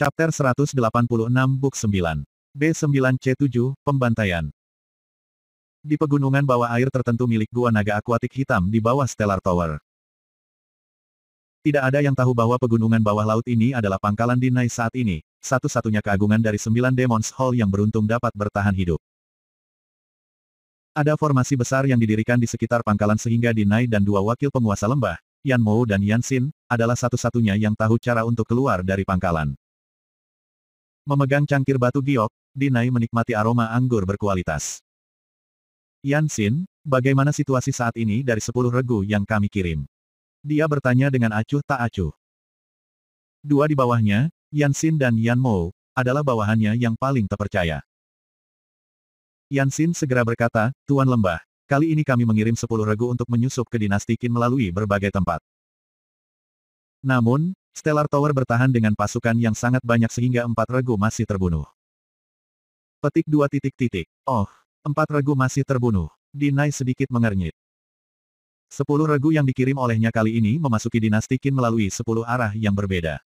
Chapter 186 Book 9. B9C7, Pembantaian. Di pegunungan bawah air tertentu milik Gua Naga Akuatik Hitam di bawah Stellar Tower. Tidak ada yang tahu bahwa pegunungan bawah laut ini adalah pangkalan Dinai saat ini, satu-satunya keagungan dari 9 Demons Hall yang beruntung dapat bertahan hidup. Ada formasi besar yang didirikan di sekitar pangkalan sehingga Dinai dan dua wakil penguasa lembah, Yan Mou dan Yan Xin, adalah satu-satunya yang tahu cara untuk keluar dari pangkalan. Memegang cangkir batu giok, Dinai menikmati aroma anggur berkualitas. Yan Xin, bagaimana situasi saat ini dari 10 regu yang kami kirim? Dia bertanya dengan acuh tak acuh. Dua di bawahnya, Yan Xin dan Yan Mou, adalah bawahannya yang paling terpercaya. Yan Xin segera berkata, Tuan Lembah, kali ini kami mengirim 10 regu untuk menyusup ke dinasti Qin melalui berbagai tempat. Namun, Stellar Tower bertahan dengan pasukan yang sangat banyak sehingga 4 regu masih terbunuh. Petik 2 titik titik. Oh, 4 regu masih terbunuh. Dinai sedikit mengernyit. 10 regu yang dikirim olehnya kali ini memasuki dinasti Qin melalui 10 arah yang berbeda.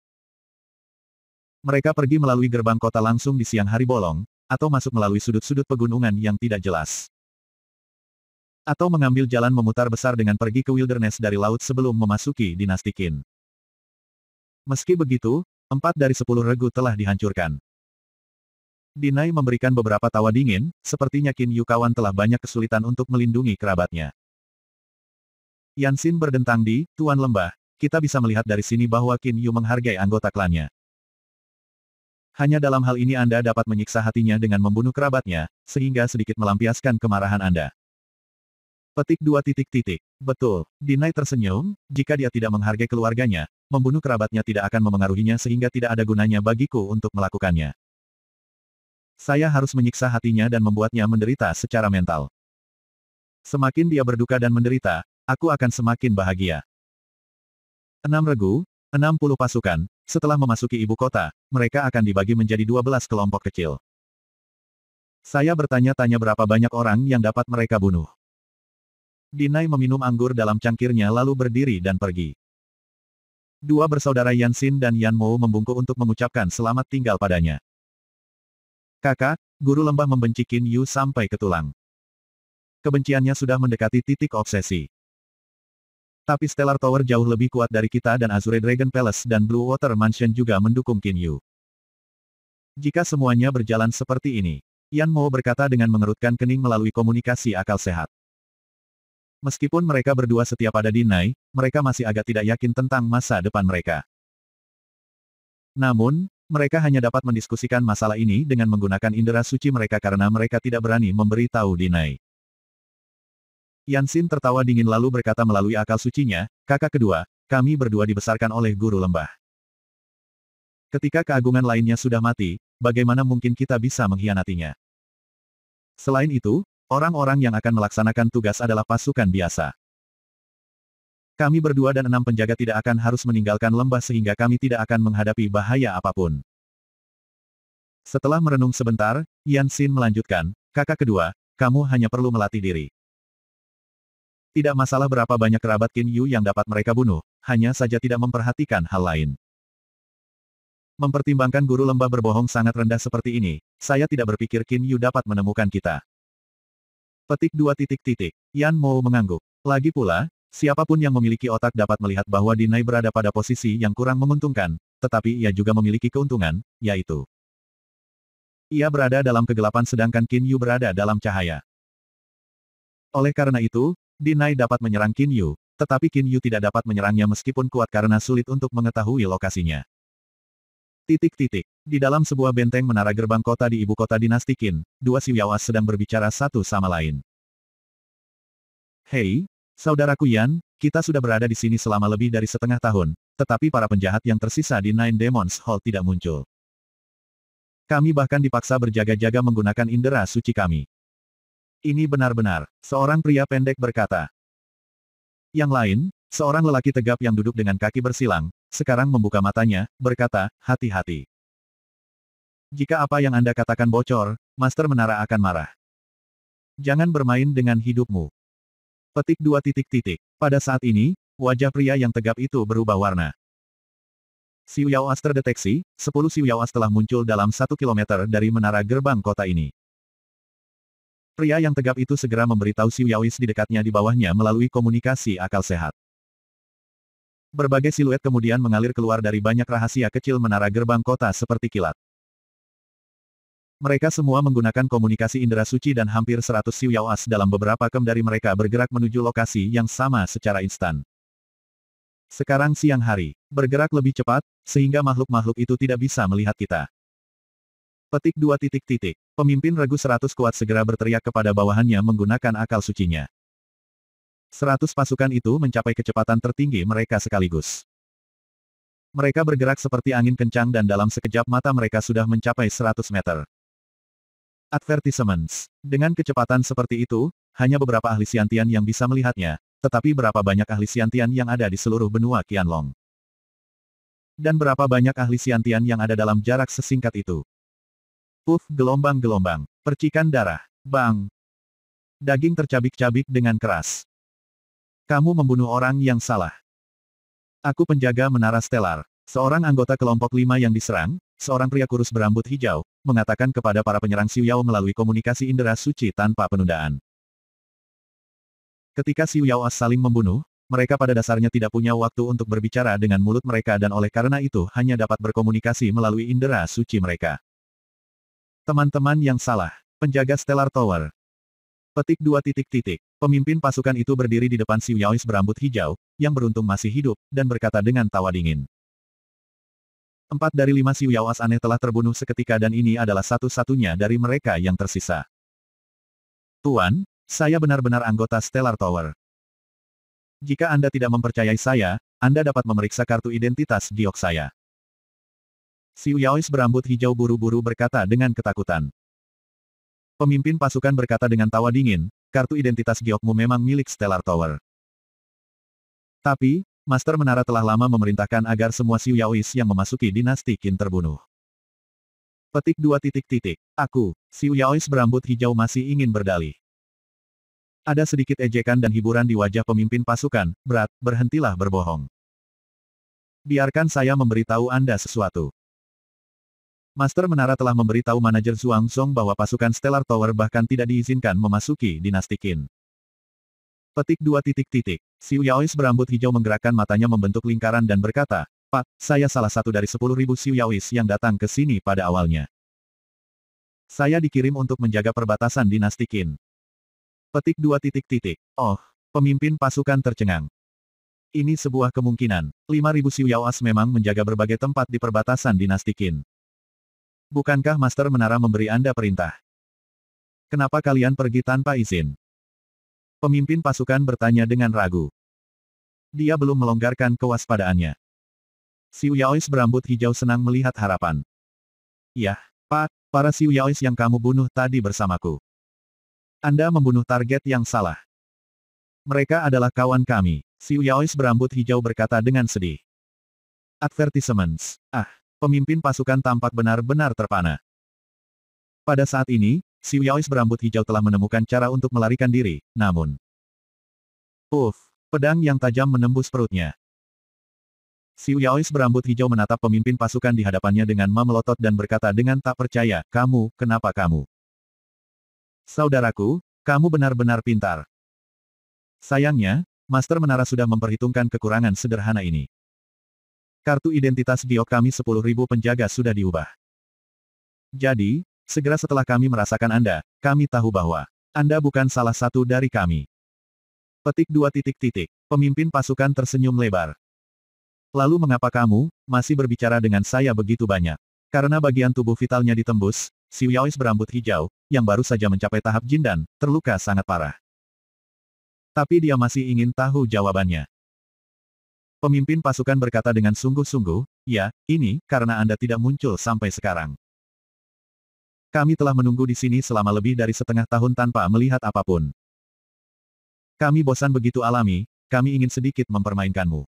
Mereka pergi melalui gerbang kota langsung di siang hari bolong, atau masuk melalui sudut-sudut pegunungan yang tidak jelas. Atau mengambil jalan memutar besar dengan pergi ke wilderness dari laut sebelum memasuki dinasti Qin. Meski begitu, 4 dari 10 regu telah dihancurkan. Dinai memberikan beberapa tawa dingin, sepertinya Qin Yu kawan telah banyak kesulitan untuk melindungi kerabatnya. Yan Xin berdentang di, Tuan Lembah, kita bisa melihat dari sini bahwa Qin Yu menghargai anggota klannya. Hanya dalam hal ini Anda dapat menyiksa hatinya dengan membunuh kerabatnya, sehingga sedikit melampiaskan kemarahan Anda. Petik 2 titik titik. Betul, Dinai tersenyum, jika dia tidak menghargai keluarganya, membunuh kerabatnya tidak akan memengaruhinya sehingga tidak ada gunanya bagiku untuk melakukannya. Saya harus menyiksa hatinya dan membuatnya menderita secara mental. Semakin dia berduka dan menderita, aku akan semakin bahagia. 6 regu, 60 pasukan, setelah memasuki ibu kota, mereka akan dibagi menjadi 12 kelompok kecil. Saya bertanya-tanya berapa banyak orang yang dapat mereka bunuh. Dinai meminum anggur dalam cangkirnya lalu berdiri dan pergi. Dua bersaudara Yan Xin dan Yan Mou membungkuk untuk mengucapkan selamat tinggal padanya. Kakak, guru lembah membenci Qin Yu sampai ke tulang. Kebenciannya sudah mendekati titik obsesi. Tapi Stellar Tower jauh lebih kuat dari kita dan Azure Dragon Palace dan Blue Water Mansion juga mendukung Qin Yu. Jika semuanya berjalan seperti ini, Yan Mou berkata dengan mengerutkan kening melalui komunikasi akal sehat. Meskipun mereka berdua setia pada Dinai, mereka masih agak tidak yakin tentang masa depan mereka. Namun, mereka hanya dapat mendiskusikan masalah ini dengan menggunakan indera suci mereka karena mereka tidak berani memberi tahu Dinai. Yan Xin tertawa dingin lalu berkata melalui akal sucinya, kakak kedua, kami berdua dibesarkan oleh guru lembah. Ketika keagungan lainnya sudah mati, bagaimana mungkin kita bisa mengkhianatinya? Selain itu, orang-orang yang akan melaksanakan tugas adalah pasukan biasa. Kami berdua dan 6 penjaga tidak akan harus meninggalkan lembah sehingga kami tidak akan menghadapi bahaya apapun. Setelah merenung sebentar, Yan Xin melanjutkan, kakak kedua, kamu hanya perlu melatih diri. Tidak masalah berapa banyak kerabat Qin Yu yang dapat mereka bunuh, hanya saja tidak memperhatikan hal lain. Mempertimbangkan guru lembah berbohong sangat rendah seperti ini, saya tidak berpikir Qin Yu dapat menemukan kita. Petik 2 titik titik. Yan Mou mengangguk. Lagi pula, siapapun yang memiliki otak dapat melihat bahwa Dinai berada pada posisi yang kurang menguntungkan, tetapi ia juga memiliki keuntungan, yaitu ia berada dalam kegelapan sedangkan Qin Yu berada dalam cahaya. Oleh karena itu, Dinai dapat menyerang Qin Yu, tetapi Qin Yu tidak dapat menyerangnya meskipun kuat karena sulit untuk mengetahui lokasinya. Titik titik. Di dalam sebuah benteng menara gerbang kota di ibu kota dinasti Qin, dua Siwiawas sedang berbicara satu sama lain. Hei, saudaraku Yan, kita sudah berada di sini selama lebih dari setengah tahun, tetapi para penjahat yang tersisa di Nine Demons Hall tidak muncul. Kami bahkan dipaksa berjaga-jaga menggunakan indera suci kami. Ini benar-benar, seorang pria pendek berkata. Yang lain, seorang lelaki tegap yang duduk dengan kaki bersilang, sekarang membuka matanya, berkata, hati-hati. Jika apa yang Anda katakan bocor, Master Menara akan marah. Jangan bermain dengan hidupmu. Petik 2 titik titik. Pada saat ini, wajah pria yang tegap itu berubah warna. Xiu Yaoas terdeteksi, 10 Xiu Yaoas telah muncul dalam 1 kilometer dari menara gerbang kota ini. Pria yang tegap itu segera memberitahu Xiu Yaois di dekatnya di bawahnya melalui komunikasi akal sehat. Berbagai siluet kemudian mengalir keluar dari banyak rahasia kecil menara gerbang kota seperti kilat. Mereka semua menggunakan komunikasi indera suci dan hampir 100 Xiu Yaoas dalam beberapa kem dari mereka bergerak menuju lokasi yang sama secara instan. Sekarang siang hari, bergerak lebih cepat, sehingga makhluk-makhluk itu tidak bisa melihat kita. Petik 2 titik titik. Pemimpin regu 100 kuat segera berteriak kepada bawahannya menggunakan akal sucinya. 100 pasukan itu mencapai kecepatan tertinggi mereka sekaligus. Mereka bergerak seperti angin kencang dan dalam sekejap mata mereka sudah mencapai 100 meter. Advertisements. Dengan kecepatan seperti itu, hanya beberapa ahli Xiantian yang bisa melihatnya, tetapi berapa banyak ahli Xiantian yang ada di seluruh benua Qianlong? Dan berapa banyak ahli Xiantian yang ada dalam jarak sesingkat itu? Puff, gelombang-gelombang. Percikan darah. Bang. Daging tercabik-cabik dengan keras. Kamu membunuh orang yang salah. Aku penjaga menara stelar. Seorang anggota kelompok 5 yang diserang, seorang pria kurus berambut hijau, mengatakan kepada para penyerang Xiu Yao melalui komunikasi indera suci tanpa penundaan. Ketika Xiu Yaoas saling membunuh, mereka pada dasarnya tidak punya waktu untuk berbicara dengan mulut mereka dan oleh karena itu hanya dapat berkomunikasi melalui indera suci mereka. Teman-teman yang salah. Penjaga Stellar Tower. Petik 2 titik titik. Pemimpin pasukan itu berdiri di depan Xiu Yaois berambut hijau, yang beruntung masih hidup, dan berkata dengan tawa dingin. 4 dari 5 Xiu Yaoas aneh telah terbunuh seketika dan ini adalah satu-satunya dari mereka yang tersisa. Tuan, saya benar-benar anggota Stellar Tower. Jika Anda tidak mempercayai saya, Anda dapat memeriksa kartu identitas giok saya. Xiu Yaois berambut hijau buru-buru berkata dengan ketakutan. Pemimpin pasukan berkata dengan tawa dingin, kartu identitas giokmu memang milik Stellar Tower. Tapi, Master Menara telah lama memerintahkan agar semua Xiu Yaois yang memasuki dinasti Qin terbunuh. Petik 2 titik titik. Aku, Xiu Yaois berambut hijau masih ingin berdalih. Ada sedikit ejekan dan hiburan di wajah pemimpin pasukan, berat, berhentilah berbohong. Biarkan saya memberitahu Anda sesuatu. Master Menara telah memberitahu manajer Zhuang Zong bahwa pasukan Stellar Tower bahkan tidak diizinkan memasuki dinasti Qin. Petik 2 titik titik. Xiu Yaois berambut hijau menggerakkan matanya membentuk lingkaran dan berkata, Pak, saya salah satu dari 10.000 Xiu Yaois yang datang ke sini pada awalnya. Saya dikirim untuk menjaga perbatasan dinasti Qin. Petik 2 titik titik. Oh, pemimpin pasukan tercengang. Ini sebuah kemungkinan. 5.000 Xiu Yaoas memang menjaga berbagai tempat di perbatasan dinasti Qin. Bukankah Master Menara memberi Anda perintah? Kenapa kalian pergi tanpa izin? Pemimpin pasukan bertanya dengan ragu. Dia belum melonggarkan kewaspadaannya. Xiu Yaois berambut hijau senang melihat harapan. Yah, Pak, para Xiu Yaois yang kamu bunuh tadi bersamaku. Anda membunuh target yang salah. Mereka adalah kawan kami. Xiu Yaois berambut hijau berkata dengan sedih. Advertisements. Pemimpin pasukan tampak benar-benar terpana. Pada saat ini, Xiu Yaois berambut hijau telah menemukan cara untuk melarikan diri, namun... pedang yang tajam menembus perutnya. Xiu Yaois berambut hijau menatap pemimpin pasukan di hadapannya dengan memelotot dan berkata dengan tak percaya, kenapa kamu? Saudaraku, kamu benar-benar pintar. Sayangnya, Master Menara sudah memperhitungkan kekurangan sederhana ini. Kartu identitas giok kami 10.000 penjaga sudah diubah. Jadi, segera setelah kami merasakan Anda, kami tahu bahwa Anda bukan salah satu dari kami. Petik 2 titik titik. Pemimpin pasukan tersenyum lebar. Lalu mengapa kamu masih berbicara dengan saya begitu banyak? Karena bagian tubuh vitalnya ditembus, Xiu Yaois berambut hijau, yang baru saja mencapai tahap jindan, terluka sangat parah. Tapi dia masih ingin tahu jawabannya. Pemimpin pasukan berkata dengan sungguh-sungguh, ya, ini, karena Anda tidak muncul sampai sekarang. Kami telah menunggu di sini selama lebih dari setengah tahun tanpa melihat apapun. Kami bosan begitu alami, kami ingin sedikit mempermainkanmu.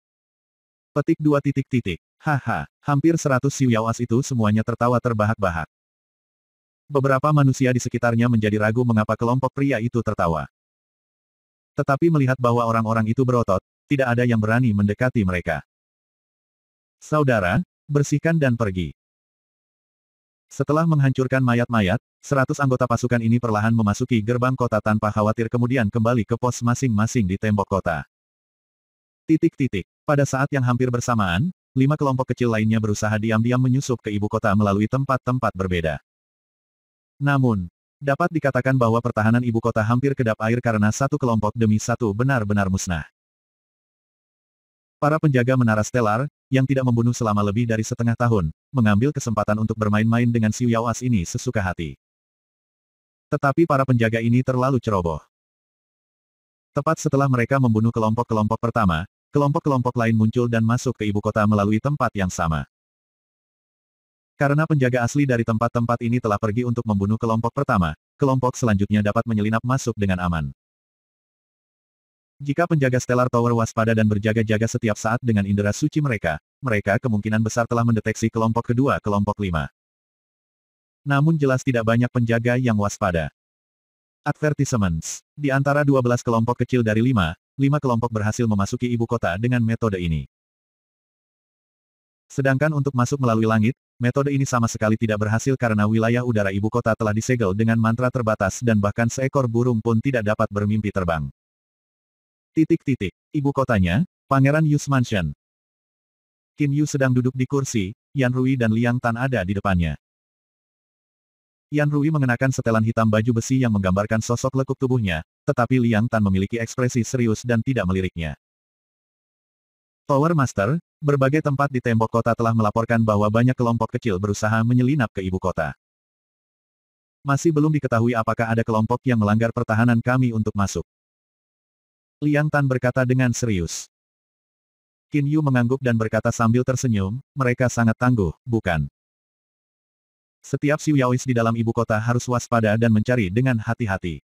Petik 2 titik titik. Haha, hampir 100 Xiu Yaoas itu semuanya tertawa terbahak-bahak. Beberapa manusia di sekitarnya menjadi ragu mengapa kelompok pria itu tertawa. Tetapi melihat bahwa orang-orang itu berotot, tidak ada yang berani mendekati mereka. Saudara, bersihkan dan pergi. Setelah menghancurkan mayat-mayat, 100 anggota pasukan ini perlahan memasuki gerbang kota tanpa khawatir kemudian kembali ke pos masing-masing di tembok kota. Pada saat yang hampir bersamaan, 5 kelompok kecil lainnya berusaha diam-diam menyusup ke ibu kota melalui tempat-tempat berbeda. Namun, dapat dikatakan bahwa pertahanan ibu kota hampir kedap air karena satu kelompok demi satu benar-benar musnah. Para penjaga menara stelar, yang tidak membunuh selama lebih dari setengah tahun, mengambil kesempatan untuk bermain-main dengan Xiu Yaoas ini sesuka hati. Tetapi para penjaga ini terlalu ceroboh. Tepat setelah mereka membunuh kelompok-kelompok pertama, kelompok-kelompok lain muncul dan masuk ke ibu kota melalui tempat yang sama. Karena penjaga asli dari tempat-tempat ini telah pergi untuk membunuh kelompok pertama, kelompok selanjutnya dapat menyelinap masuk dengan aman. Jika penjaga Stellar Tower waspada dan berjaga-jaga setiap saat dengan indera suci mereka, mereka kemungkinan besar telah mendeteksi kelompok kedua kelompok 5. Namun jelas tidak banyak penjaga yang waspada. Advertisements. Di antara 12 kelompok kecil dari 5 kelompok berhasil memasuki ibu kota dengan metode ini. Sedangkan untuk masuk melalui langit, metode ini sama sekali tidak berhasil karena wilayah udara ibu kota telah disegel dengan mantra terbatas dan bahkan seekor burung pun tidak dapat bermimpi terbang. Ibu kotanya, Pangeran Yu's Mansion. Qin Yu sedang duduk di kursi, Yan Rui dan Liang Tan ada di depannya. Yan Rui mengenakan setelan hitam baju besi yang menggambarkan sosok lekuk tubuhnya, tetapi Liang Tan memiliki ekspresi serius dan tidak meliriknya. Tower Master, berbagai tempat di tembok kota telah melaporkan bahwa banyak kelompok kecil berusaha menyelinap ke ibu kota. Masih belum diketahui apakah ada kelompok yang melanggar pertahanan kami untuk masuk. Liang Tan berkata dengan serius. Qin Yu mengangguk dan berkata sambil tersenyum, mereka sangat tangguh, bukan? Setiap Xiu Yaois di dalam ibu kota harus waspada dan mencari dengan hati-hati.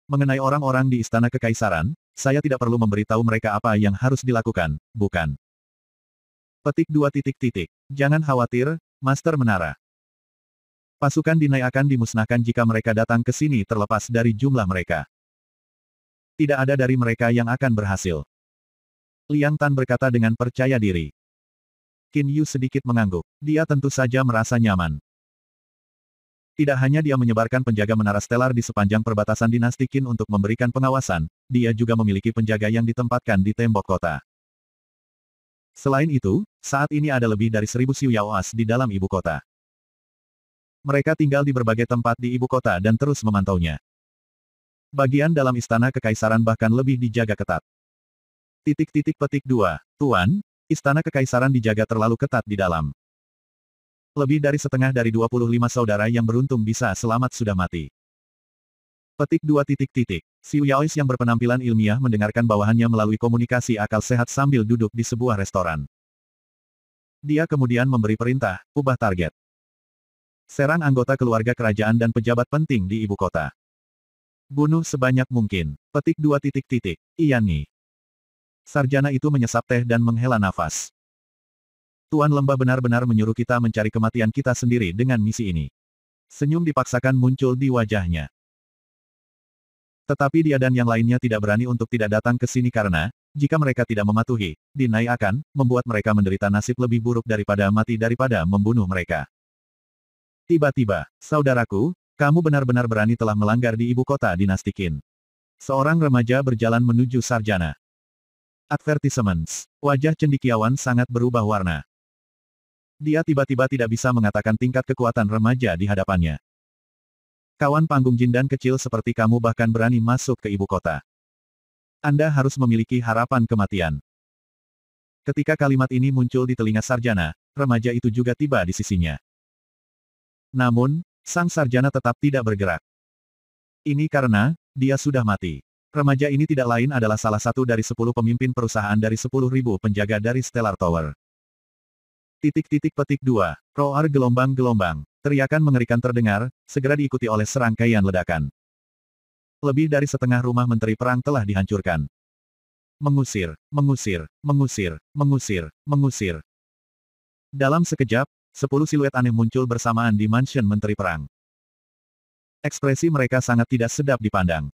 Mengenai orang-orang di Istana Kekaisaran, saya tidak perlu memberitahu mereka apa yang harus dilakukan, bukan? Petik 2. Jangan khawatir, Master Menara. Pasukan Dinai akan dimusnahkan jika mereka datang ke sini terlepas dari jumlah mereka. Tidak ada dari mereka yang akan berhasil. Liang Tan berkata dengan percaya diri. Qin Yu sedikit mengangguk. Dia tentu saja merasa nyaman. Tidak hanya dia menyebarkan penjaga menara stelar di sepanjang perbatasan dinasti Qin untuk memberikan pengawasan, dia juga memiliki penjaga yang ditempatkan di tembok kota. Selain itu, saat ini ada lebih dari 1000 Xiu Yaoas di dalam ibu kota. Mereka tinggal di berbagai tempat di ibu kota dan terus memantaunya. Bagian dalam istana kekaisaran bahkan lebih dijaga ketat. Petik 2. Tuan, istana kekaisaran dijaga terlalu ketat di dalam. Lebih dari setengah dari 25 saudara yang beruntung bisa selamat sudah mati. Petik 2. Xiu Yaois yang berpenampilan ilmiah mendengarkan bawahannya melalui komunikasi akal sehat sambil duduk di sebuah restoran. Dia kemudian memberi perintah, ubah target. Serang anggota keluarga kerajaan dan pejabat penting di ibu kota. Bunuh sebanyak mungkin. Petik 2. Iya nih. Sarjana itu menyesap teh dan menghela nafas. Tuan Lembah benar-benar menyuruh kita mencari kematian kita sendiri dengan misi ini. Senyum dipaksakan muncul di wajahnya. Tetapi dia dan yang lainnya tidak berani untuk tidak datang ke sini karena, jika mereka tidak mematuhi, Dinai akan membuat mereka menderita nasib lebih buruk daripada mati daripada membunuh mereka. Tiba-tiba, saudaraku, kamu benar-benar berani telah melanggar di ibu kota dinasti Qin. Seorang remaja berjalan menuju sarjana. Advertisements. Wajah cendekiawan sangat berubah warna. Dia tiba-tiba tidak bisa mengatakan tingkat kekuatan remaja di hadapannya. Kawan panggung Jin dan kecil seperti kamu bahkan berani masuk ke ibu kota. Anda harus memiliki harapan kematian. Ketika kalimat ini muncul di telinga sarjana, remaja itu juga tiba di sisinya. Namun, sang sarjana tetap tidak bergerak. Ini karena, dia sudah mati. Remaja ini tidak lain adalah salah satu dari 10 pemimpin perusahaan dari 10.000 penjaga dari Stellar Tower. Petik 2. Roar gelombang-gelombang. Teriakan mengerikan terdengar, segera diikuti oleh serangkaian ledakan. Lebih dari setengah rumah menteri perang telah dihancurkan. Mengusir, mengusir, mengusir, mengusir, mengusir. Dalam sekejap, 10 siluet aneh muncul bersamaan di mansion Menteri Perang. Ekspresi mereka sangat tidak sedap dipandang.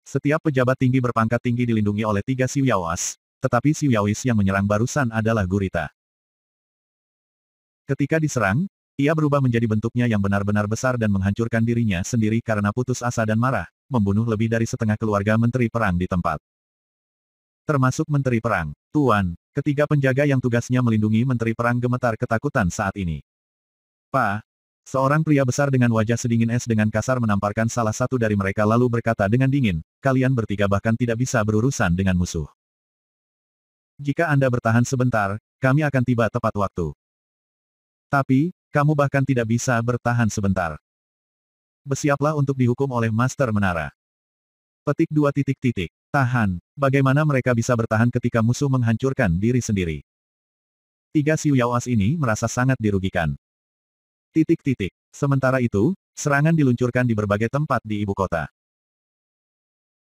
Setiap pejabat tinggi berpangkat tinggi dilindungi oleh 3 Xiu Yaoas, tetapi Xiu Yaois yang menyerang barusan adalah gurita. Ketika diserang, ia berubah menjadi bentuknya yang benar-benar besar dan menghancurkan dirinya sendiri karena putus asa dan marah, membunuh lebih dari setengah keluarga menteri perang di tempat. Termasuk menteri perang. Tuan, ketiga penjaga yang tugasnya melindungi menteri perang gemetar ketakutan saat ini. Pak, seorang pria besar dengan wajah sedingin es dengan kasar menamparkan salah satu dari mereka lalu berkata dengan dingin, kalian bertiga bahkan tidak bisa berurusan dengan musuh. Jika Anda bertahan sebentar, kami akan tiba tepat waktu. Tapi, kamu bahkan tidak bisa bertahan sebentar. Bersiaplah untuk dihukum oleh Master Menara. Petik 2 titik titik. Tahan, bagaimana mereka bisa bertahan ketika musuh menghancurkan diri sendiri? Tiga Xiu Yaoas ini merasa sangat dirugikan. Titik titik. Sementara itu, serangan diluncurkan di berbagai tempat di ibu kota.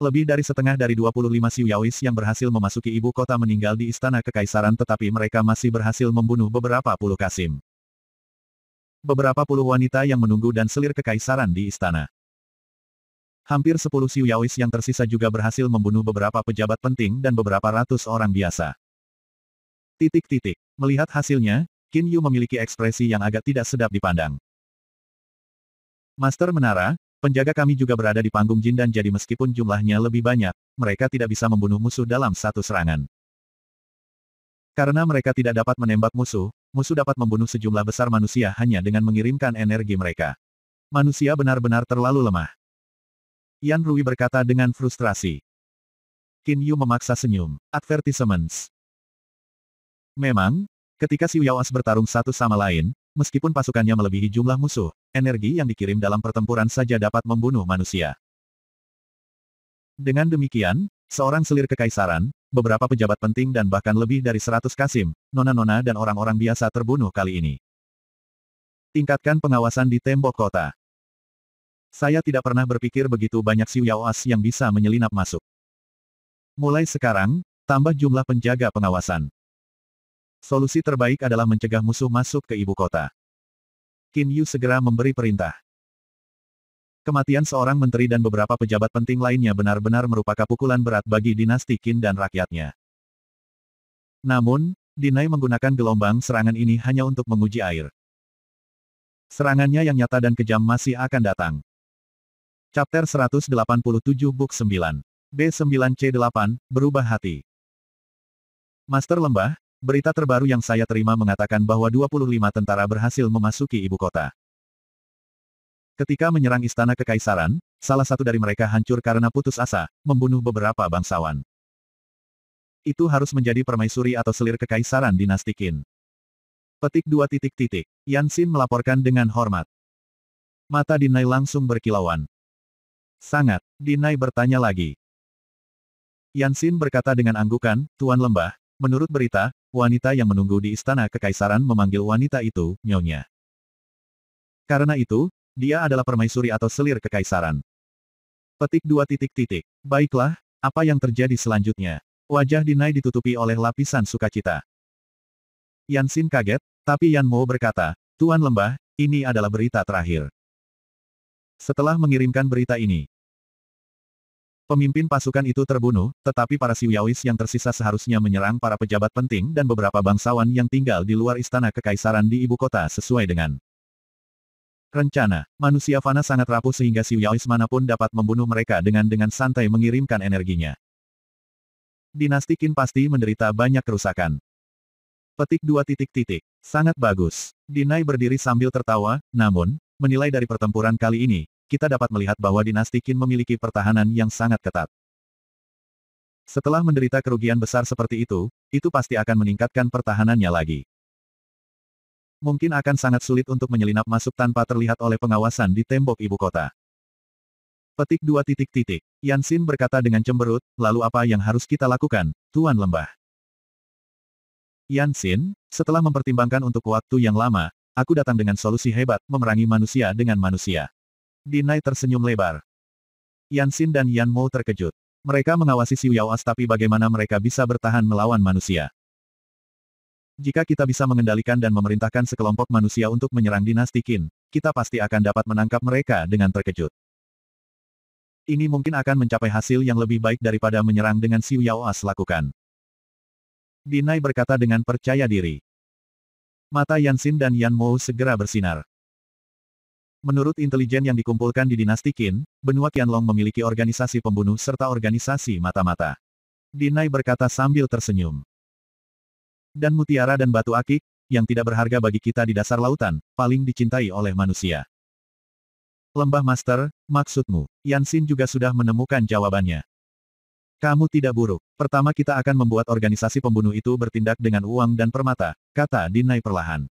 Lebih dari setengah dari 25 Xiu Yaois yang berhasil memasuki ibu kota meninggal di istana kekaisaran tetapi mereka masih berhasil membunuh beberapa puluh kasim. Beberapa puluh wanita yang menunggu dan selir kekaisaran di istana. Hampir 10 Xiu Yaois yang tersisa juga berhasil membunuh beberapa pejabat penting dan beberapa ratus orang biasa. Titik titik. Melihat hasilnya, Qin Yu memiliki ekspresi yang agak tidak sedap dipandang. Master Menara, penjaga kami juga berada di panggung Jin dan jadi meskipun jumlahnya lebih banyak, mereka tidak bisa membunuh musuh dalam satu serangan. Karena mereka tidak dapat menembak musuh, musuh dapat membunuh sejumlah besar manusia hanya dengan mengirimkan energi mereka. Manusia benar-benar terlalu lemah. Yan Rui berkata dengan frustrasi. Qin Yu memaksa senyum. Advertisements. Memang, ketika Xiu Yaoas bertarung satu sama lain, meskipun pasukannya melebihi jumlah musuh, energi yang dikirim dalam pertempuran saja dapat membunuh manusia. Dengan demikian, seorang selir kekaisaran, beberapa pejabat penting dan bahkan lebih dari 100 kasim, nona-nona dan orang-orang biasa terbunuh kali ini. Tingkatkan pengawasan di tembok kota. Saya tidak pernah berpikir begitu banyak Xiu Yaoas yang bisa menyelinap masuk. Mulai sekarang, tambah jumlah penjaga pengawasan. Solusi terbaik adalah mencegah musuh masuk ke ibu kota. Qin Yu segera memberi perintah. Kematian seorang menteri dan beberapa pejabat penting lainnya benar-benar merupakan pukulan berat bagi dinasti Qin dan rakyatnya. Namun, Dinai menggunakan gelombang serangan ini hanya untuk menguji air. Serangannya yang nyata dan kejam masih akan datang. Chapter 187 Book 9. B9C8, Berubah Hati. Master Lembah, berita terbaru yang saya terima mengatakan bahwa 25 tentara berhasil memasuki ibu kota. Ketika menyerang istana kekaisaran, salah satu dari mereka hancur karena putus asa, membunuh beberapa bangsawan. Itu harus menjadi permaisuri atau selir kekaisaran dinasti Qin. Petik 2 titik titik. Yan Xin melaporkan dengan hormat. Mata Dinai langsung berkilauan. Sangat, Dinai bertanya lagi. Yan Xin berkata dengan anggukan, Tuan Lembah, menurut berita, wanita yang menunggu di istana kekaisaran memanggil wanita itu, Nyonya. Karena itu, dia adalah permaisuri atau selir kekaisaran. Petik 2 titik titik. Baiklah, apa yang terjadi selanjutnya? Wajah Dinai ditutupi oleh lapisan sukacita. Yan Xin kaget, tapi Yan Mo berkata, Tuan Lembah, ini adalah berita terakhir. Setelah mengirimkan berita ini, pemimpin pasukan itu terbunuh, tetapi para Xiu Yaois yang tersisa seharusnya menyerang para pejabat penting dan beberapa bangsawan yang tinggal di luar istana kekaisaran di ibu kota sesuai dengan rencana. Manusia fana sangat rapuh sehingga Xiu Yaois manapun dapat membunuh mereka dengan santai mengirimkan energinya. Dinasti Qin pasti menderita banyak kerusakan. Petik 2 titik titik. Sangat bagus. Dinai berdiri sambil tertawa, namun, menilai dari pertempuran kali ini, kita dapat melihat bahwa dinasti Qin memiliki pertahanan yang sangat ketat. Setelah menderita kerugian besar seperti itu pasti akan meningkatkan pertahanannya lagi. Mungkin akan sangat sulit untuk menyelinap masuk tanpa terlihat oleh pengawasan di tembok ibu kota. Petik 2 titik titik. Yan Xin berkata dengan cemberut, lalu apa yang harus kita lakukan, Tuan Lembah? Yan Xin, setelah mempertimbangkan untuk waktu yang lama, aku datang dengan solusi hebat, memerangi manusia dengan manusia. Dinai tersenyum lebar. Yan Xin dan Yan Mo terkejut. Mereka mengawasi Xiu Yaoas tapi bagaimana mereka bisa bertahan melawan manusia? Jika kita bisa mengendalikan dan memerintahkan sekelompok manusia untuk menyerang dinasti Qin, kita pasti akan dapat menangkap mereka dengan terkejut. Ini mungkin akan mencapai hasil yang lebih baik daripada menyerang dengan Xiu Yaoas lakukan. Dinai berkata dengan percaya diri. Mata Yanxin dan Yan Mou segera bersinar. Menurut intelijen yang dikumpulkan di dinasti Qin, benua Qianlong memiliki organisasi pembunuh serta organisasi mata-mata. Dinai berkata sambil tersenyum. Dan mutiara dan batu akik, yang tidak berharga bagi kita di dasar lautan, paling dicintai oleh manusia. Lembah Master, maksudmu? Yanxin juga sudah menemukan jawabannya. Kamu tidak buruk. Pertama kita akan membuat organisasi pembunuh itu bertindak dengan uang dan permata, kata Dinai perlahan.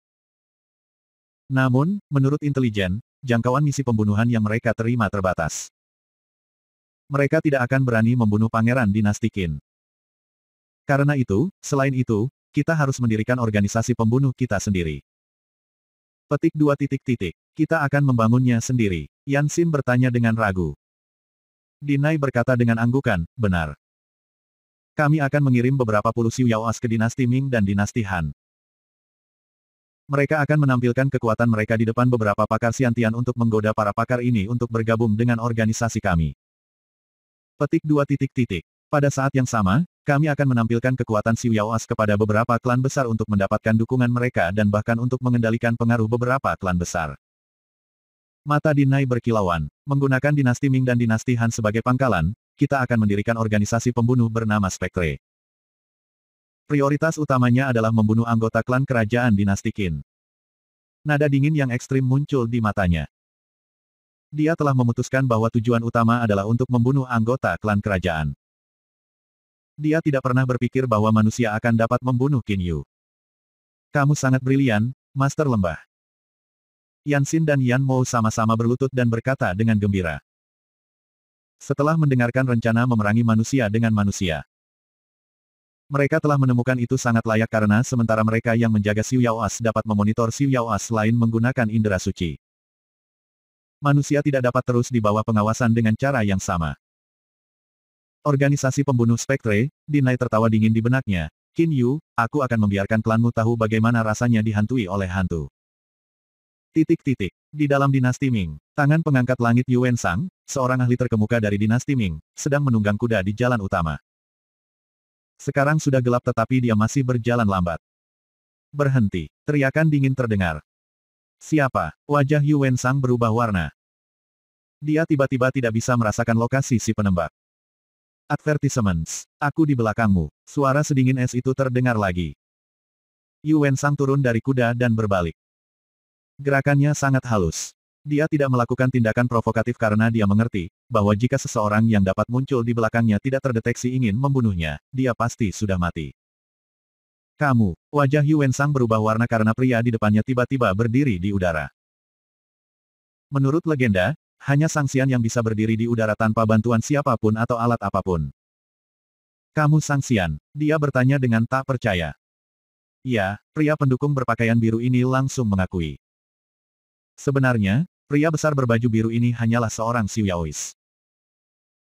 Namun, menurut intelijen, jangkauan misi pembunuhan yang mereka terima terbatas. Mereka tidak akan berani membunuh pangeran dinasti Qin. Karena itu, selain itu, kita harus mendirikan organisasi pembunuh kita sendiri. Petik 2 titik titik. Kita akan membangunnya sendiri. Yanxin bertanya dengan ragu. Dinai berkata dengan anggukan, benar. Kami akan mengirim beberapa puluh Xiu Yaoas ke dinasti Ming dan dinasti Han. Mereka akan menampilkan kekuatan mereka di depan beberapa pakar Xiantian untuk menggoda para pakar ini untuk bergabung dengan organisasi kami. Petik 2 titik titik. Pada saat yang sama, kami akan menampilkan kekuatan Xiu Yaoas kepada beberapa klan besar untuk mendapatkan dukungan mereka dan bahkan untuk mengendalikan pengaruh beberapa klan besar. Mata Dinai berkilauan. Menggunakan dinasti Ming dan dinasti Han sebagai pangkalan, kita akan mendirikan organisasi pembunuh bernama Spectre. Prioritas utamanya adalah membunuh anggota klan kerajaan dinasti Qin. Nada dingin yang ekstrim muncul di matanya. Dia telah memutuskan bahwa tujuan utama adalah untuk membunuh anggota klan kerajaan. Dia tidak pernah berpikir bahwa manusia akan dapat membunuh Qin Yu. Kamu sangat brilian, Master Lembah. Yanxin dan Yan Mou sama-sama berlutut dan berkata dengan gembira. Setelah mendengarkan rencana memerangi manusia dengan manusia. Mereka telah menemukan itu sangat layak karena sementara mereka yang menjaga Xiu Yaoas dapat memonitor Xiu Yaoas lain menggunakan indera suci. Manusia tidak dapat terus di bawah pengawasan dengan cara yang sama. Organisasi pembunuh Spectre, Dinai tertawa dingin di benaknya. Qin Yu, aku akan membiarkan klanmu tahu bagaimana rasanya dihantui oleh hantu. Titik titik. Di dalam dinasti Ming, tangan pengangkat langit Yuan Sang, seorang ahli terkemuka dari dinasti Ming, sedang menunggang kuda di jalan utama. Sekarang sudah gelap tetapi dia masih berjalan lambat. Berhenti. Teriakan dingin terdengar. Siapa? Wajah Yuan Sang berubah warna. Dia tiba-tiba tidak bisa merasakan lokasi si penembak. Advertisements. Aku di belakangmu. Suara sedingin es itu terdengar lagi. Yuan Sang turun dari kuda dan berbalik. Gerakannya sangat halus. Dia tidak melakukan tindakan provokatif karena dia mengerti, bahwa jika seseorang yang dapat muncul di belakangnya tidak terdeteksi ingin membunuhnya, dia pasti sudah mati. Kamu, wajah Yuan Sang berubah warna karena pria di depannya tiba-tiba berdiri di udara. Menurut legenda, hanya Sang Xian yang bisa berdiri di udara tanpa bantuan siapapun atau alat apapun. Kamu Sang Xian, dia bertanya dengan tak percaya. Ya, pria pendukung berpakaian biru ini langsung mengakui. Sebenarnya, pria besar berbaju biru ini hanyalah seorang Xiu Yaois.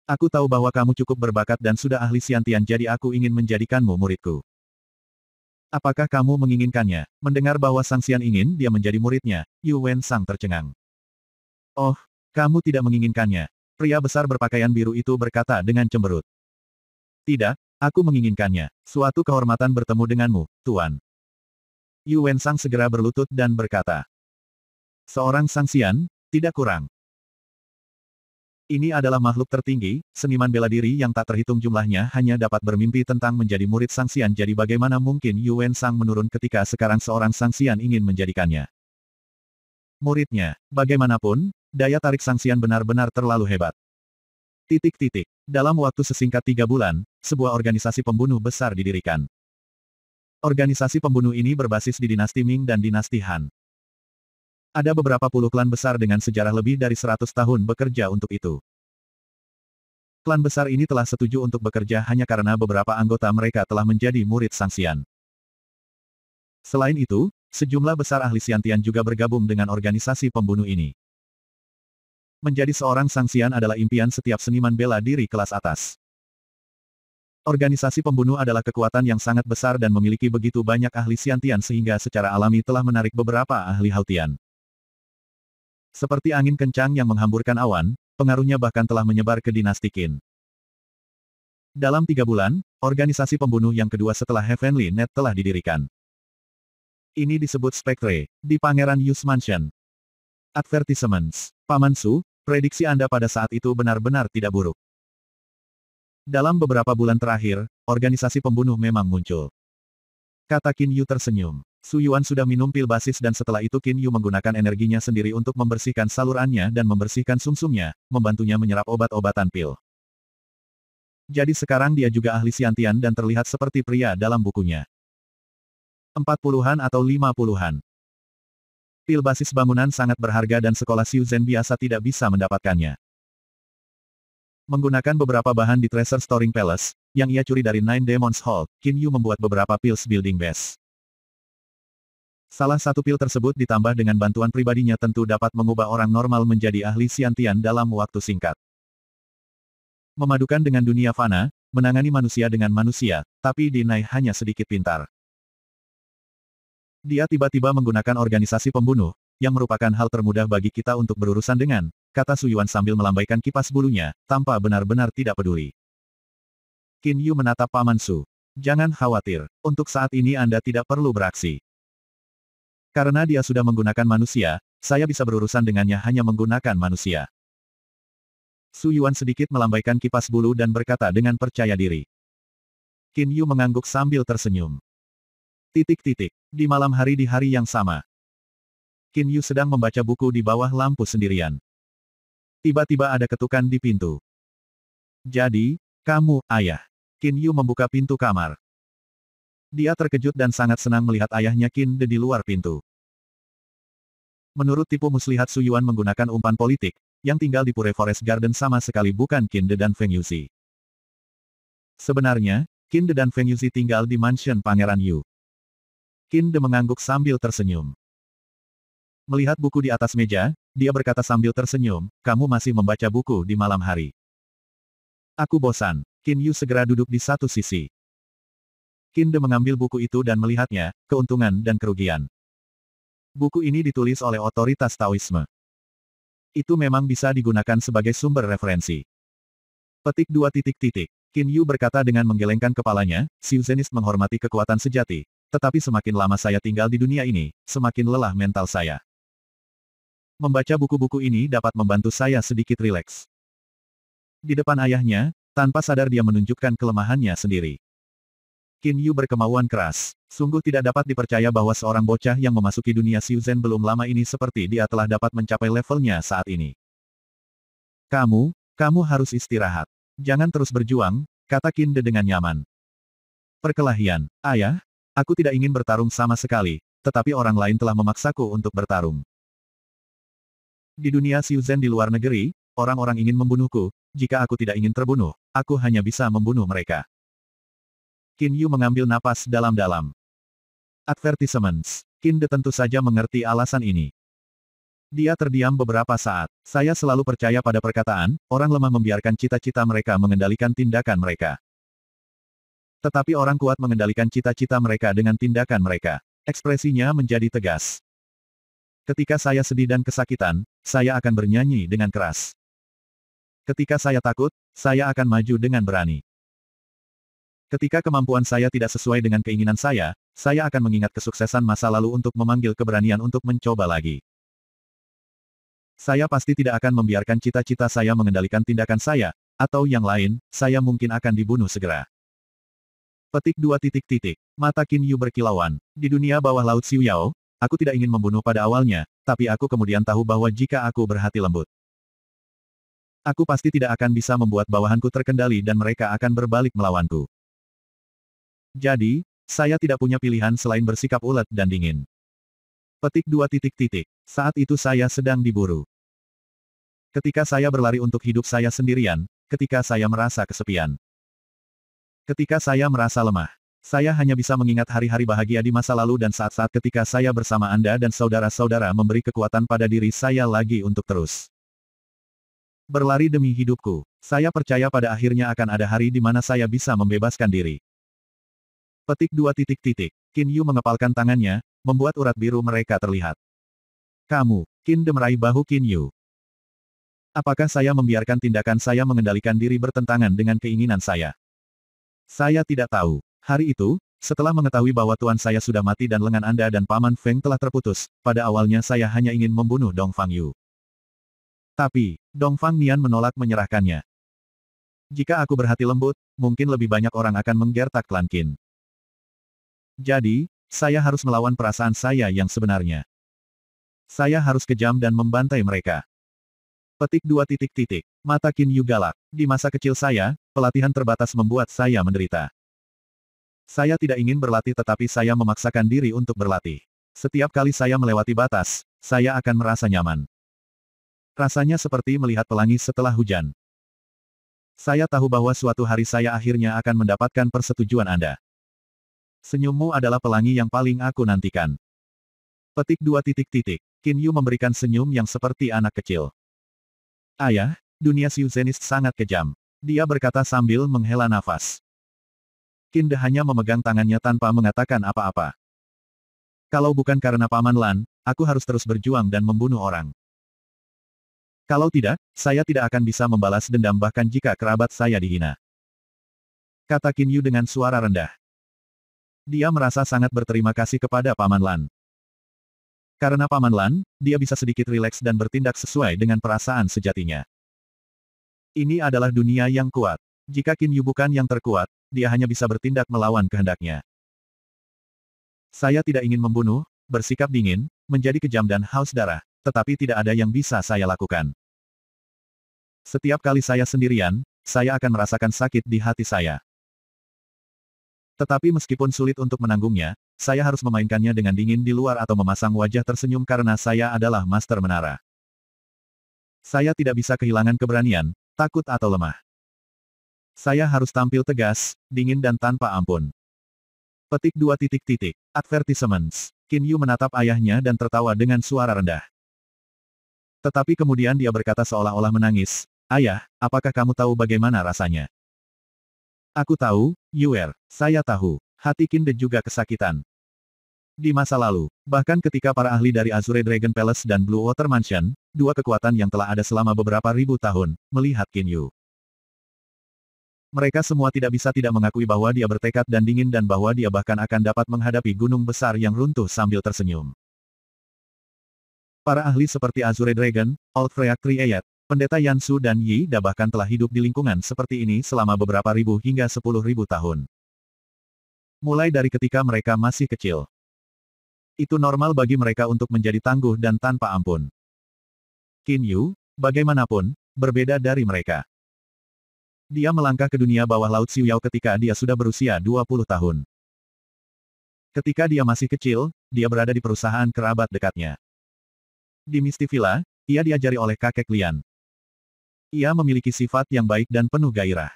Aku tahu bahwa kamu cukup berbakat dan sudah ahli Xiantian jadi aku ingin menjadikanmu muridku. Apakah kamu menginginkannya? Mendengar bahwa Sang Xian ingin dia menjadi muridnya, Yuan Sang tercengang. Oh, kamu tidak menginginkannya. Pria besar berpakaian biru itu berkata dengan cemberut. Tidak, aku menginginkannya. Suatu kehormatan bertemu denganmu, Tuan. Yuan Sang segera berlutut dan berkata. Seorang Sang Xian, tidak kurang. Ini adalah makhluk tertinggi, seniman bela diri yang tak terhitung jumlahnya hanya dapat bermimpi tentang menjadi murid Sang Xian jadi bagaimana mungkin Yuan Sang menurun ketika sekarang seorang Sang Xian ingin menjadikannya muridnya. Bagaimanapun, daya tarik Sang Xian benar-benar terlalu hebat. Titik titik. Dalam waktu sesingkat 3 bulan, sebuah organisasi pembunuh besar didirikan. Organisasi pembunuh ini berbasis di dinasti Ming dan dinasti Han. Ada beberapa puluh klan besar dengan sejarah lebih dari 100 tahun bekerja untuk itu. Klan besar ini telah setuju untuk bekerja hanya karena beberapa anggota mereka telah menjadi murid Sang Xian. Selain itu, sejumlah besar ahli Xiantian juga bergabung dengan organisasi pembunuh ini. Menjadi seorang Sang Xian adalah impian setiap seniman bela diri kelas atas. Organisasi pembunuh adalah kekuatan yang sangat besar dan memiliki begitu banyak ahli Xiantian sehingga secara alami telah menarik beberapa ahli Hautian. Seperti angin kencang yang menghamburkan awan, pengaruhnya bahkan telah menyebar ke dinasti Qin. Dalam 3 bulan, organisasi pembunuh yang kedua setelah Heavenly Net telah didirikan. Ini disebut Spectre, di Pangeran Yus Mansion. Advertisements. Paman Su, prediksi Anda pada saat itu benar-benar tidak buruk. Dalam beberapa bulan terakhir, organisasi pembunuh memang muncul. Kata Qin Yu tersenyum. Su Yuan sudah minum pil basis dan setelah itu Qin Yu menggunakan energinya sendiri untuk membersihkan salurannya dan membersihkan sumsumnya, membantunya menyerap obat-obatan pil. Jadi sekarang dia juga ahli Xiantian dan terlihat seperti pria dalam bukunya. 40-an atau 50-an. Pil basis bangunan sangat berharga dan sekolah Xiuzhen biasa tidak bisa mendapatkannya. Menggunakan beberapa bahan di Treasure Storing Palace, yang ia curi dari Nine Demons Hall, Qin Yu membuat beberapa pills building base. Salah satu pil tersebut ditambah dengan bantuan pribadinya tentu dapat mengubah orang normal menjadi ahli Xiantian dalam waktu singkat. Memadukan dengan dunia fana, menangani manusia dengan manusia, tapi Dinai hanya sedikit pintar. Dia tiba-tiba menggunakan organisasi pembunuh, yang merupakan hal termudah bagi kita untuk berurusan dengan, kata Su Yuan sambil melambaikan kipas bulunya, tanpa benar-benar tidak peduli. Qin Yu menatap Paman Su. Jangan khawatir, untuk saat ini Anda tidak perlu beraksi. Karena dia sudah menggunakan manusia, saya bisa berurusan dengannya hanya menggunakan manusia. Su Yuan sedikit melambaikan kipas bulu dan berkata dengan percaya diri. Qin Yu mengangguk sambil tersenyum. Di malam hari di hari yang sama. Qin Yu sedang membaca buku di bawah lampu sendirian. Tiba-tiba ada ketukan di pintu. Jadi, kamu, ayah. Qin Yu membuka pintu kamar. Dia terkejut dan sangat senang melihat ayahnya Qin De di luar pintu. Menurut tipu muslihat Su Yuan menggunakan umpan politik, yang tinggal di Pure Forest Garden sama sekali bukan Qin De dan Feng Yuzi. Sebenarnya, Qin De dan Feng Yuzi tinggal di mansion Pangeran Yu. Qin De mengangguk sambil tersenyum. Melihat buku di atas meja, dia berkata sambil tersenyum, kamu masih membaca buku di malam hari. Aku bosan. Qin Yu segera duduk di satu sisi. Qin De mengambil buku itu dan melihatnya, keuntungan dan kerugian. Buku ini ditulis oleh otoritas Taoisme. Itu memang bisa digunakan sebagai sumber referensi. Petik 2. Qin Yu berkata dengan menggelengkan kepalanya, Xiuzhenist menghormati kekuatan sejati, tetapi semakin lama saya tinggal di dunia ini, semakin lelah mental saya. Membaca buku-buku ini dapat membantu saya sedikit rileks. Di depan ayahnya, tanpa sadar dia menunjukkan kelemahannya sendiri. Qin Yu berkemauan keras. Sungguh tidak dapat dipercaya bahwa seorang bocah yang memasuki dunia Xiuzhen belum lama ini seperti dia telah dapat mencapai levelnya saat ini. Kamu harus istirahat. Jangan terus berjuang, kata Qin De dengan nyaman. Perkelahian, ayah, aku tidak ingin bertarung sama sekali, tetapi orang lain telah memaksaku untuk bertarung. Di dunia Xiuzhen di luar negeri, orang-orang ingin membunuhku, jika aku tidak ingin terbunuh, aku hanya bisa membunuh mereka. Qin Yu mengambil napas dalam-dalam. Advertisements. Qin De tentu saja mengerti alasan ini. Dia terdiam beberapa saat. Saya selalu percaya pada perkataan, orang lemah membiarkan cita-cita mereka mengendalikan tindakan mereka. Tetapi orang kuat mengendalikan cita-cita mereka dengan tindakan mereka. Ekspresinya menjadi tegas. Ketika saya sedih dan kesakitan, saya akan bernyanyi dengan keras. Ketika saya takut, saya akan maju dengan berani. Ketika kemampuan saya tidak sesuai dengan keinginan saya akan mengingat kesuksesan masa lalu untuk memanggil keberanian untuk mencoba lagi. Saya pasti tidak akan membiarkan cita-cita saya mengendalikan tindakan saya, atau yang lain, saya mungkin akan dibunuh segera. Petik 2. Mata Qin Yu berkilauan. Di dunia bawah laut Xiu Yao, aku tidak ingin membunuh pada awalnya, tapi aku kemudian tahu bahwa jika aku berhati lembut, aku pasti tidak akan bisa membuat bawahanku terkendali dan mereka akan berbalik melawanku. Jadi, saya tidak punya pilihan selain bersikap ulet dan dingin. Petik 2. Saat itu saya sedang diburu. Ketika saya berlari untuk hidup saya sendirian, ketika saya merasa kesepian. Ketika saya merasa lemah. Saya hanya bisa mengingat hari-hari bahagia di masa lalu dan saat-saat ketika saya bersama Anda dan saudara-saudara memberi kekuatan pada diri saya lagi untuk terus berlari demi hidupku. Saya percaya pada akhirnya akan ada hari di mana saya bisa membebaskan diri. Petik 2. Qin Yu mengepalkan tangannya, membuat urat biru mereka terlihat. Kamu, Qin De meraih bahu Qin Yu. Apakah saya membiarkan tindakan saya mengendalikan diri bertentangan dengan keinginan saya? Saya tidak tahu. Hari itu, setelah mengetahui bahwa tuan saya sudah mati dan lengan Anda dan Paman Feng telah terputus, pada awalnya saya hanya ingin membunuh Dong Fang Yu. Tapi, Dong Fang Nian menolak menyerahkannya. Jika aku berhati lembut, mungkin lebih banyak orang akan menggertak klan Qin. Jadi, saya harus melawan perasaan saya yang sebenarnya. Saya harus kejam dan membantai mereka. Petik 2 titik titik. Mata Qin Yu galak. Di masa kecil saya, pelatihan terbatas membuat saya menderita. Saya tidak ingin berlatih tetapi saya memaksakan diri untuk berlatih. Setiap kali saya melewati batas, saya akan merasa nyaman. Rasanya seperti melihat pelangi setelah hujan. Saya tahu bahwa suatu hari saya akhirnya akan mendapatkan persetujuan Anda. Senyummu adalah pelangi yang paling aku nantikan. Petik 2 titik titik. Qin Yu memberikan senyum yang seperti anak kecil. Ayah, dunia Siu Zenist sangat kejam. Dia berkata sambil menghela nafas. Qin De hanya memegang tangannya tanpa mengatakan apa-apa. Kalau bukan karena Paman Lan, aku harus terus berjuang dan membunuh orang. Kalau tidak, saya tidak akan bisa membalas dendam bahkan jika kerabat saya dihina. Kata Qin Yu dengan suara rendah. Dia merasa sangat berterima kasih kepada Paman Lan. Karena Paman Lan, dia bisa sedikit rileks dan bertindak sesuai dengan perasaan sejatinya. Ini adalah dunia yang kuat. Jika Qin Yu bukan yang terkuat, dia hanya bisa bertindak melawan kehendaknya. Saya tidak ingin membunuh, bersikap dingin, menjadi kejam dan haus darah, tetapi tidak ada yang bisa saya lakukan. Setiap kali saya sendirian, saya akan merasakan sakit di hati saya. Tetapi meskipun sulit untuk menanggungnya, saya harus memainkannya dengan dingin di luar atau memasang wajah tersenyum karena saya adalah master menara. Saya tidak bisa kehilangan keberanian, takut atau lemah. Saya harus tampil tegas, dingin dan tanpa ampun. Petik 2 titik titik. Advertisements. Qin Yu menatap ayahnya dan tertawa dengan suara rendah. Tetapi kemudian dia berkata seolah-olah menangis, "Ayah, apakah kamu tahu bagaimana rasanya?" Aku tahu, Yuer. Saya tahu. Hati Qin De juga kesakitan. Di masa lalu, bahkan ketika para ahli dari Azure Dragon Palace dan Blue Water Mansion, dua kekuatan yang telah ada selama beberapa ribu tahun, melihat Qin Yu. Mereka semua tidak bisa tidak mengakui bahwa dia bertekad dan dingin dan bahwa dia bahkan akan dapat menghadapi gunung besar yang runtuh sambil tersenyum. Para ahli seperti Azure Dragon, Old Freak Triad, Pendeta Yansu dan Yi Da bahkan telah hidup di lingkungan seperti ini selama beberapa ribu hingga 10.000 tahun. Mulai dari ketika mereka masih kecil. Itu normal bagi mereka untuk menjadi tangguh dan tanpa ampun. Qin Yu, bagaimanapun, berbeda dari mereka. Dia melangkah ke dunia bawah laut Xiuyao ketika dia sudah berusia 20 tahun. Ketika dia masih kecil, dia berada di perusahaan kerabat dekatnya. Di Misty Villa, ia diajari oleh kakek Lian. Ia memiliki sifat yang baik dan penuh gairah.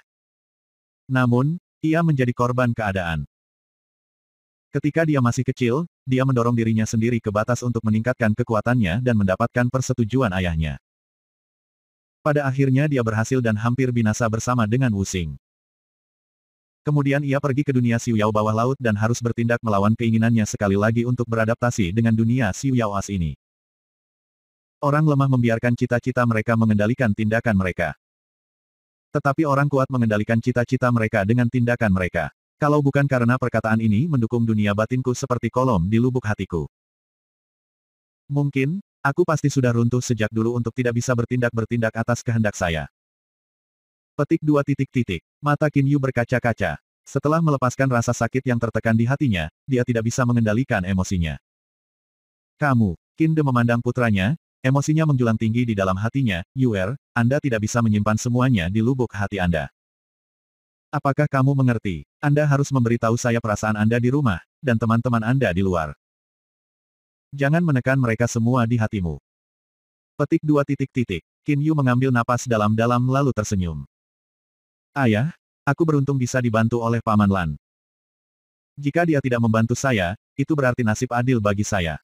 Namun, ia menjadi korban keadaan. Ketika dia masih kecil, dia mendorong dirinya sendiri ke batas untuk meningkatkan kekuatannya dan mendapatkan persetujuan ayahnya. Pada akhirnya dia berhasil dan hampir binasa bersama dengan Wu Xing. Kemudian ia pergi ke dunia Xiuyao bawah laut dan harus bertindak melawan keinginannya sekali lagi untuk beradaptasi dengan dunia Xiuyao as ini. Orang lemah membiarkan cita-cita mereka mengendalikan tindakan mereka. Tetapi orang kuat mengendalikan cita-cita mereka dengan tindakan mereka. Kalau bukan karena perkataan ini mendukung dunia batinku seperti kolom di lubuk hatiku. Mungkin, aku pasti sudah runtuh sejak dulu untuk tidak bisa bertindak atas kehendak saya. Petik 2 titik titik. Mata Qin Yu berkaca-kaca. Setelah melepaskan rasa sakit yang tertekan di hatinya, dia tidak bisa mengendalikan emosinya. Kamu, Qin De memandang putranya, emosinya menjulang tinggi di dalam hatinya, Yuer, Anda tidak bisa menyimpan semuanya di lubuk hati Anda. Apakah kamu mengerti? Anda harus memberitahu saya perasaan Anda di rumah, dan teman-teman Anda di luar. Jangan menekan mereka semua di hatimu. Petik 2 titik titik. Qin Yu mengambil napas dalam-dalam lalu tersenyum. Ayah, aku beruntung bisa dibantu oleh Paman Lan. Jika dia tidak membantu saya, itu berarti nasib adil bagi saya.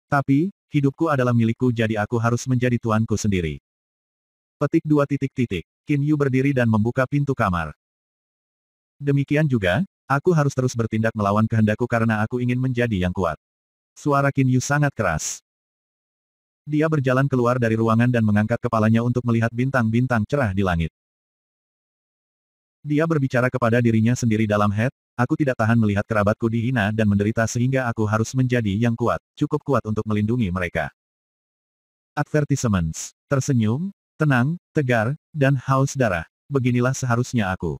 Tapi, hidupku adalah milikku jadi aku harus menjadi tuanku sendiri. Petik 2 titik titik. Qin Yu berdiri dan membuka pintu kamar. Demikian juga, aku harus terus bertindak melawan kehendakku karena aku ingin menjadi yang kuat. Suara Qin Yu sangat keras. Dia berjalan keluar dari ruangan dan mengangkat kepalanya untuk melihat bintang-bintang cerah di langit. Dia berbicara kepada dirinya sendiri dalam head, aku tidak tahan melihat kerabatku dihina dan menderita sehingga aku harus menjadi yang kuat, cukup kuat untuk melindungi mereka. Advertisements. Tersenyum, tenang, tegar, dan haus darah. Beginilah seharusnya aku.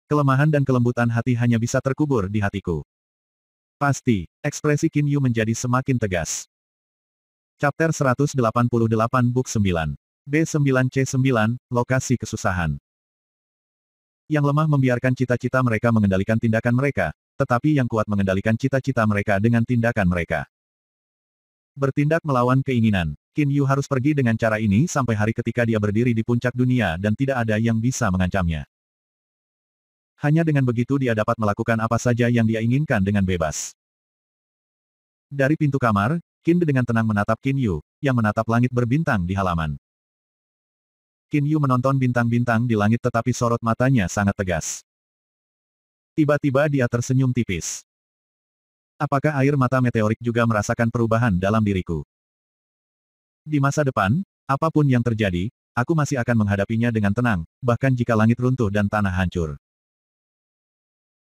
Kelemahan dan kelembutan hati hanya bisa terkubur di hatiku. Pasti, ekspresi Qin Yu menjadi semakin tegas. Chapter 188 Book 9. B9C9, Lokasi Kesusahan. Yang lemah membiarkan cita-cita mereka mengendalikan tindakan mereka, tetapi yang kuat mengendalikan cita-cita mereka dengan tindakan mereka. Bertindak melawan keinginan. Qin Yu harus pergi dengan cara ini sampai hari ketika dia berdiri di puncak dunia dan tidak ada yang bisa mengancamnya. Hanya dengan begitu dia dapat melakukan apa saja yang dia inginkan dengan bebas. Dari pintu kamar, Qin dengan tenang menatap Qin Yu, yang menatap langit berbintang di halaman. Qin Yu menonton bintang-bintang di langit tetapi sorot matanya sangat tegas. Tiba-tiba dia tersenyum tipis. Apakah air mata meteorik juga merasakan perubahan dalam diriku? Di masa depan, apapun yang terjadi, aku masih akan menghadapinya dengan tenang, bahkan jika langit runtuh dan tanah hancur.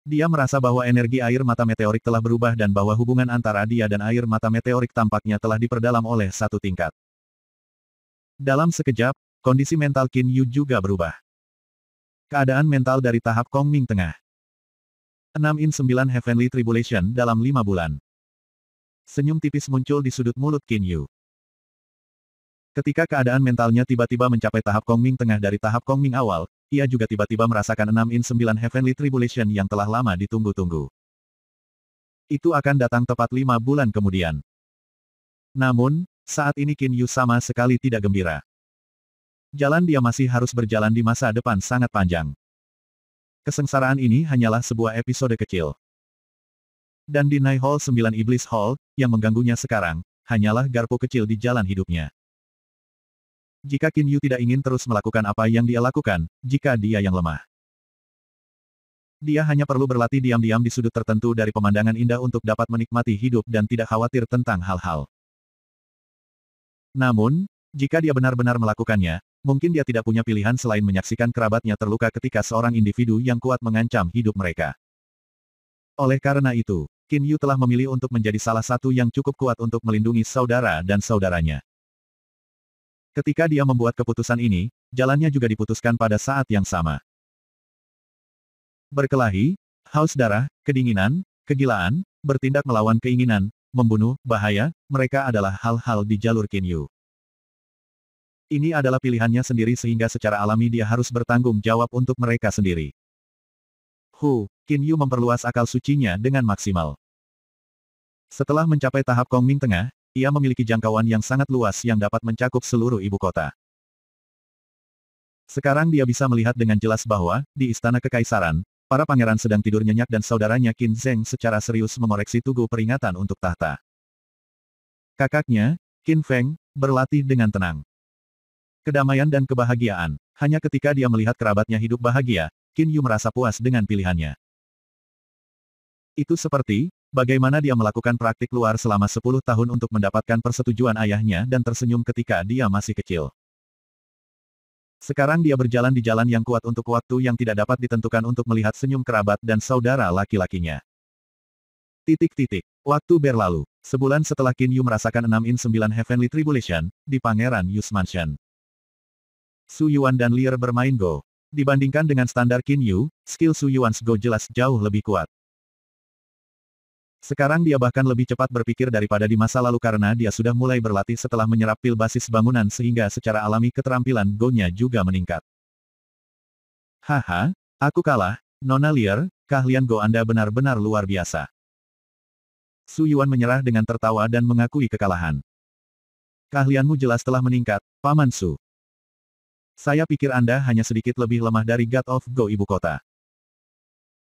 Dia merasa bahwa energi air mata meteorik telah berubah dan bahwa hubungan antara dia dan air mata meteorik tampaknya telah diperdalam oleh satu tingkat. Dalam sekejap, kondisi mental Qin Yu juga berubah. Keadaan mental dari tahap Kongming Tengah. 6-9 Heavenly Tribulation dalam 5 bulan. Senyum tipis muncul di sudut mulut Qin Yu. Ketika keadaan mentalnya tiba-tiba mencapai tahap Kongming Tengah dari tahap Kongming awal, ia juga tiba-tiba merasakan 6-9 Heavenly Tribulation yang telah lama ditunggu-tunggu. Itu akan datang tepat 5 bulan kemudian. Namun, saat ini Qin Yu sama sekali tidak gembira. Jalan dia masih harus berjalan di masa depan sangat panjang. Kesengsaraan ini hanyalah sebuah episode kecil. Dan di Night Hall 9 Iblis Hall, yang mengganggunya sekarang, hanyalah garpu kecil di jalan hidupnya. Jika Qin Yu tidak ingin terus melakukan apa yang dia lakukan, jika dia yang lemah. Dia hanya perlu berlatih diam-diam di sudut tertentu dari pemandangan indah untuk dapat menikmati hidup dan tidak khawatir tentang hal-hal. Namun, jika dia benar-benar melakukannya, mungkin dia tidak punya pilihan selain menyaksikan kerabatnya terluka ketika seorang individu yang kuat mengancam hidup mereka. Oleh karena itu, Qin Yu telah memilih untuk menjadi salah satu yang cukup kuat untuk melindungi saudara dan saudaranya. Ketika dia membuat keputusan ini, jalannya juga diputuskan pada saat yang sama. Berkelahi, haus darah, kedinginan, kegilaan, bertindak melawan keinginan, membunuh, bahaya, mereka adalah hal-hal di jalur Qin Yu. Ini adalah pilihannya sendiri sehingga secara alami dia harus bertanggung jawab untuk mereka sendiri. Qin Yu memperluas akal sucinya dengan maksimal. Setelah mencapai tahap Kongming Tengah, ia memiliki jangkauan yang sangat luas yang dapat mencakup seluruh ibu kota. Sekarang dia bisa melihat dengan jelas bahwa, di Istana Kekaisaran, para pangeran sedang tidur nyenyak dan saudaranya Qin Zheng secara serius mengoreksi tugu peringatan untuk tahta. Kakaknya, Qin Feng, berlatih dengan tenang. Kedamaian dan kebahagiaan. Hanya ketika dia melihat kerabatnya hidup bahagia, Qin Yu merasa puas dengan pilihannya. Itu seperti, bagaimana dia melakukan praktik luar selama 10 tahun untuk mendapatkan persetujuan ayahnya dan tersenyum ketika dia masih kecil. Sekarang dia berjalan di jalan yang kuat untuk waktu yang tidak dapat ditentukan untuk melihat senyum kerabat dan saudara laki-lakinya. Waktu berlalu. Sebulan setelah Qin Yu merasakan 6-9 Heavenly Tribulation, di Pangeran Yus Mansion. Su Yuan dan Lier bermain Go. Dibandingkan dengan standar Qin Yu, skill Su Yuan's Go jelas jauh lebih kuat. Sekarang dia bahkan lebih cepat berpikir daripada di masa lalu karena dia sudah mulai berlatih setelah menyerap pil basis bangunan sehingga secara alami keterampilan Go-nya juga meningkat. Haha, aku kalah, Nona Lier, keahlian Go Anda benar-benar luar biasa. Su Yuan menyerah dengan tertawa dan mengakui kekalahan. Keahlianmu jelas telah meningkat, Paman Su. Saya pikir Anda hanya sedikit lebih lemah dari God of Go ibu kota.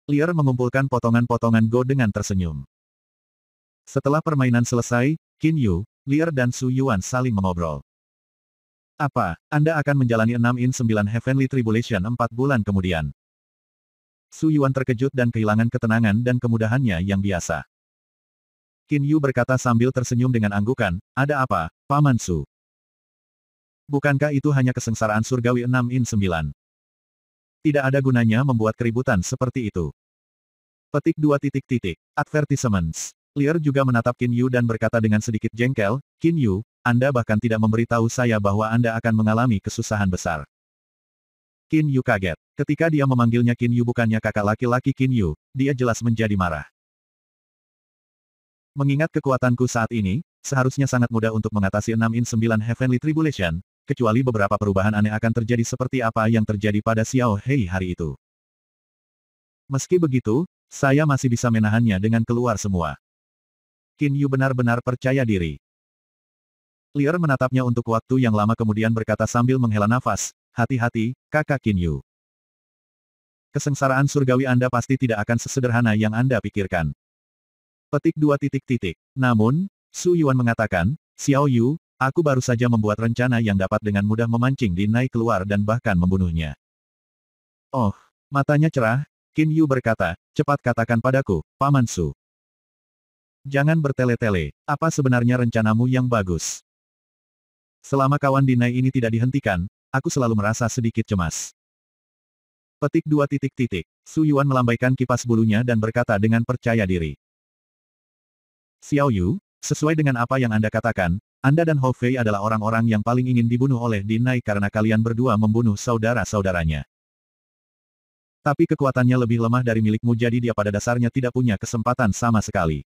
Lier mengumpulkan potongan-potongan Go dengan tersenyum. Setelah permainan selesai, Qin Yu, Lier dan Su Yuan saling mengobrol. Apa, Anda akan menjalani 6-9 Heavenly Tribulation 4 bulan kemudian? Su Yuan terkejut dan kehilangan ketenangan dan kemudahannya yang biasa. Qin Yu berkata sambil tersenyum dengan anggukan, ada apa, Paman Su? Bukankah itu hanya kesengsaraan surgawi 6-9? Tidak ada gunanya membuat keributan seperti itu. Petik 2 titik titik. Advertisements. Lear juga menatap Qin Yu dan berkata dengan sedikit jengkel, Qin Yu, Anda bahkan tidak memberitahu saya bahwa Anda akan mengalami kesusahan besar. Qin Yu kaget. Ketika dia memanggilnya Qin Yu bukannya kakak laki-laki Qin Yu, dia jelas menjadi marah. Mengingat kekuatanku saat ini, seharusnya sangat mudah untuk mengatasi 6 in 9 Heavenly Tribulation, kecuali beberapa perubahan aneh akan terjadi seperti apa yang terjadi pada Xiao Hei hari itu. Meski begitu, saya masih bisa menahannya dengan keluar semua. Qin Yu benar-benar percaya diri. Lear menatapnya untuk waktu yang lama kemudian berkata sambil menghela nafas, hati-hati, kakak Qin Yu. Kesengsaraan surgawi Anda pasti tidak akan sesederhana yang Anda pikirkan. Petik 2 titik titik. Namun, Su Yuan mengatakan, Xiao Yu, aku baru saja membuat rencana yang dapat dengan mudah memancing Din Nai keluar dan bahkan membunuhnya. Oh, matanya cerah, Qin Yu berkata, cepat katakan padaku, Paman Su. Jangan bertele-tele, apa sebenarnya rencanamu yang bagus? Selama kawan Din Nai ini tidak dihentikan, aku selalu merasa sedikit cemas. Petik 2 titik titik. Su Yuan melambaikan kipas bulunya dan berkata dengan percaya diri. Xiao Yu, sesuai dengan apa yang Anda katakan, Anda dan Hou Fei adalah orang-orang yang paling ingin dibunuh oleh Din Nai karena kalian berdua membunuh saudara-saudaranya. Tapi kekuatannya lebih lemah dari milikmu jadi dia pada dasarnya tidak punya kesempatan sama sekali.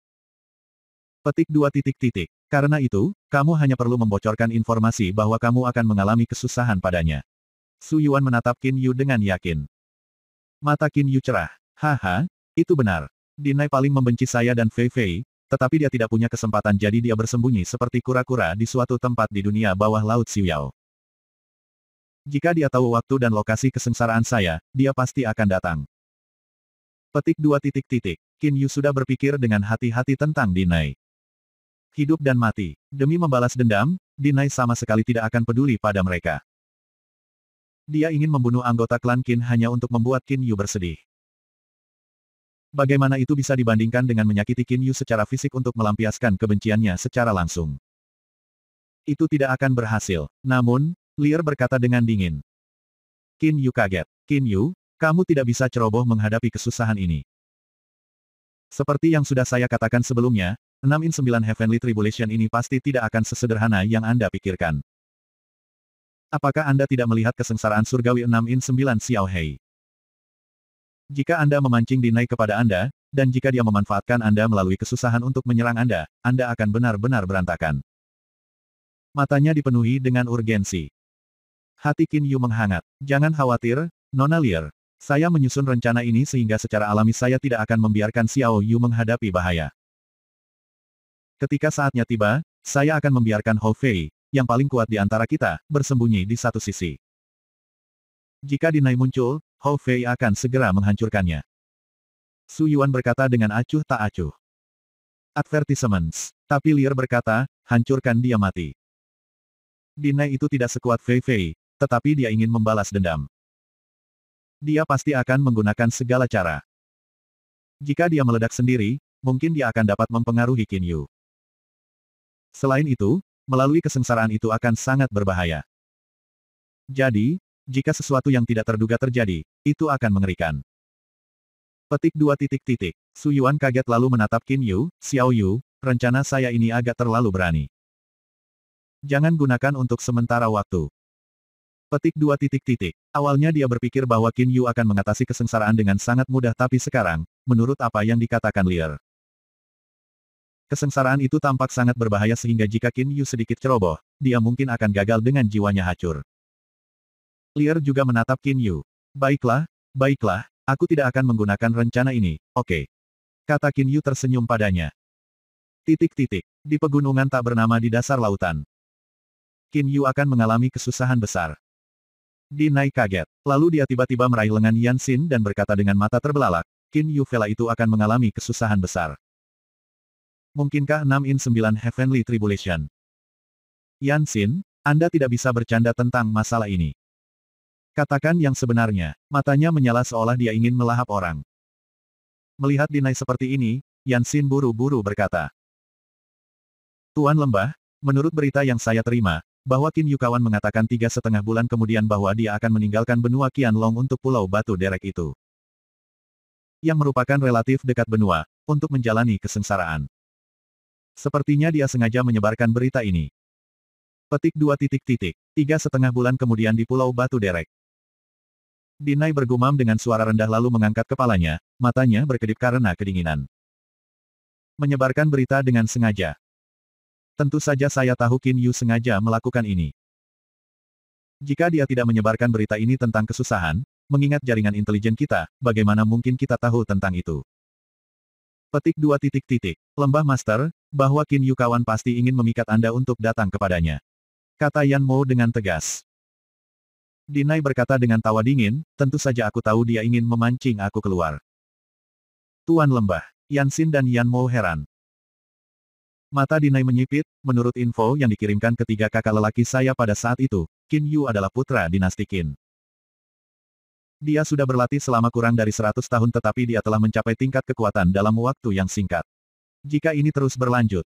Petik 2 titik titik. Karena itu, kamu hanya perlu membocorkan informasi bahwa kamu akan mengalami kesusahan padanya. Su Yuan menatap Qin Yu dengan yakin. Mata Qin Yu cerah. Haha, itu benar. Din Nai paling membenci saya dan Fei Fei, tetapi dia tidak punya kesempatan jadi dia bersembunyi seperti kura-kura di suatu tempat di dunia bawah laut Xiuyao. Jika dia tahu waktu dan lokasi kesengsaraan saya, dia pasti akan datang. Petik 2 titik titik. Qin Yu sudah berpikir dengan hati-hati tentang Din Nai. Hidup dan mati. Demi membalas dendam, Din Nai sama sekali tidak akan peduli pada mereka. Dia ingin membunuh anggota klan Qin hanya untuk membuat Qin Yu bersedih. Bagaimana itu bisa dibandingkan dengan menyakiti Qin Yu secara fisik untuk melampiaskan kebenciannya secara langsung? Itu tidak akan berhasil. Namun, Lear berkata dengan dingin. Qin Yu kaget. Qin Yu, kamu tidak bisa ceroboh menghadapi kesusahan ini. Seperti yang sudah saya katakan sebelumnya, 6 in 9 Heavenly Tribulation ini pasti tidak akan sesederhana yang Anda pikirkan. Apakah Anda tidak melihat kesengsaraan surgawi 6 in 9 Xiao Hei? Jika Anda memancing Din Nai kepada Anda, dan jika dia memanfaatkan Anda melalui kesusahan untuk menyerang Anda akan benar-benar berantakan. Matanya dipenuhi dengan urgensi. Hati Qin Yu menghangat. Jangan khawatir, Nona Lear. Saya menyusun rencana ini sehingga secara alami saya tidak akan membiarkan Xiao Yu menghadapi bahaya. Ketika saatnya tiba, saya akan membiarkan Hou Fei, yang paling kuat di antara kita, bersembunyi di satu sisi. Jika Din Nai muncul, Hou Fei akan segera menghancurkannya. Su Yuan berkata dengan acuh tak acuh. Advertisements. Tapi Lear berkata, hancurkan dia mati. Din Nai itu tidak sekuat Fei Fei, tetapi dia ingin membalas dendam. Dia pasti akan menggunakan segala cara. Jika dia meledak sendiri, mungkin dia akan dapat mempengaruhi Qin Yu. Selain itu, melalui kesengsaraan itu akan sangat berbahaya. Jadi, jika sesuatu yang tidak terduga terjadi, itu akan mengerikan. Petik 2 titik titik. Su Yuan kaget lalu menatap Qin Yu, Xiao Yu, rencana saya ini agak terlalu berani. Jangan gunakan untuk sementara waktu. Petik 2 titik titik. Awalnya dia berpikir bahwa Qin Yu akan mengatasi kesengsaraan dengan sangat mudah tapi sekarang, menurut apa yang dikatakan Lear. Kesengsaraan itu tampak sangat berbahaya sehingga jika Qin Yu sedikit ceroboh, dia mungkin akan gagal dengan jiwanya hancur. Lear juga menatap Qin Yu. Baiklah, aku tidak akan menggunakan rencana ini, oke. Kata Qin Yu tersenyum padanya. Titik titik. Di pegunungan tak bernama di dasar lautan. Qin Yu akan mengalami kesusahan besar. Din Nai kaget. Lalu dia tiba-tiba meraih lengan Yan Xin dan berkata dengan mata terbelalak, Qin Yu Vela itu akan mengalami kesusahan besar. Mungkinkah 6 in 9 Heavenly Tribulation? Yan Xin, Anda tidak bisa bercanda tentang masalah ini. Katakan yang sebenarnya. Matanya menyala seolah dia ingin melahap orang. Melihat Din Nai seperti ini, Yan Xin buru-buru berkata. Tuan Lembah, menurut berita yang saya terima, bahwa Qin Yukawan mengatakan 3,5 bulan kemudian bahwa dia akan meninggalkan benua Qianlong untuk pulau batu derek itu. Yang merupakan relatif dekat benua, untuk menjalani kesengsaraan. Sepertinya dia sengaja menyebarkan berita ini. Petik 2. 3,5 bulan kemudian di pulau batu derek. Dinai bergumam dengan suara rendah lalu mengangkat kepalanya, matanya berkedip karena kedinginan. Menyebarkan berita dengan sengaja. Tentu saja saya tahu Qin Yu sengaja melakukan ini. Jika dia tidak menyebarkan berita ini tentang kesusahan, mengingat jaringan intelijen kita, bagaimana mungkin kita tahu tentang itu? Petik 2. Lembah Master, bahwa Qin Yu kawan pasti ingin memikat Anda untuk datang kepadanya. Kata Yan Mo dengan tegas. Dinai berkata dengan tawa dingin, tentu saja aku tahu dia ingin memancing aku keluar. Tuan Lembah. Yan Xin dan Yan Mo heran. Mata Dinai menyipit, menurut info yang dikirimkan ketiga kakak lelaki saya pada saat itu, Qin Yu adalah putra dinasti Qin. Dia sudah berlatih selama kurang dari 100 tahun tetapi dia telah mencapai tingkat kekuatan dalam waktu yang singkat. Jika ini terus berlanjut,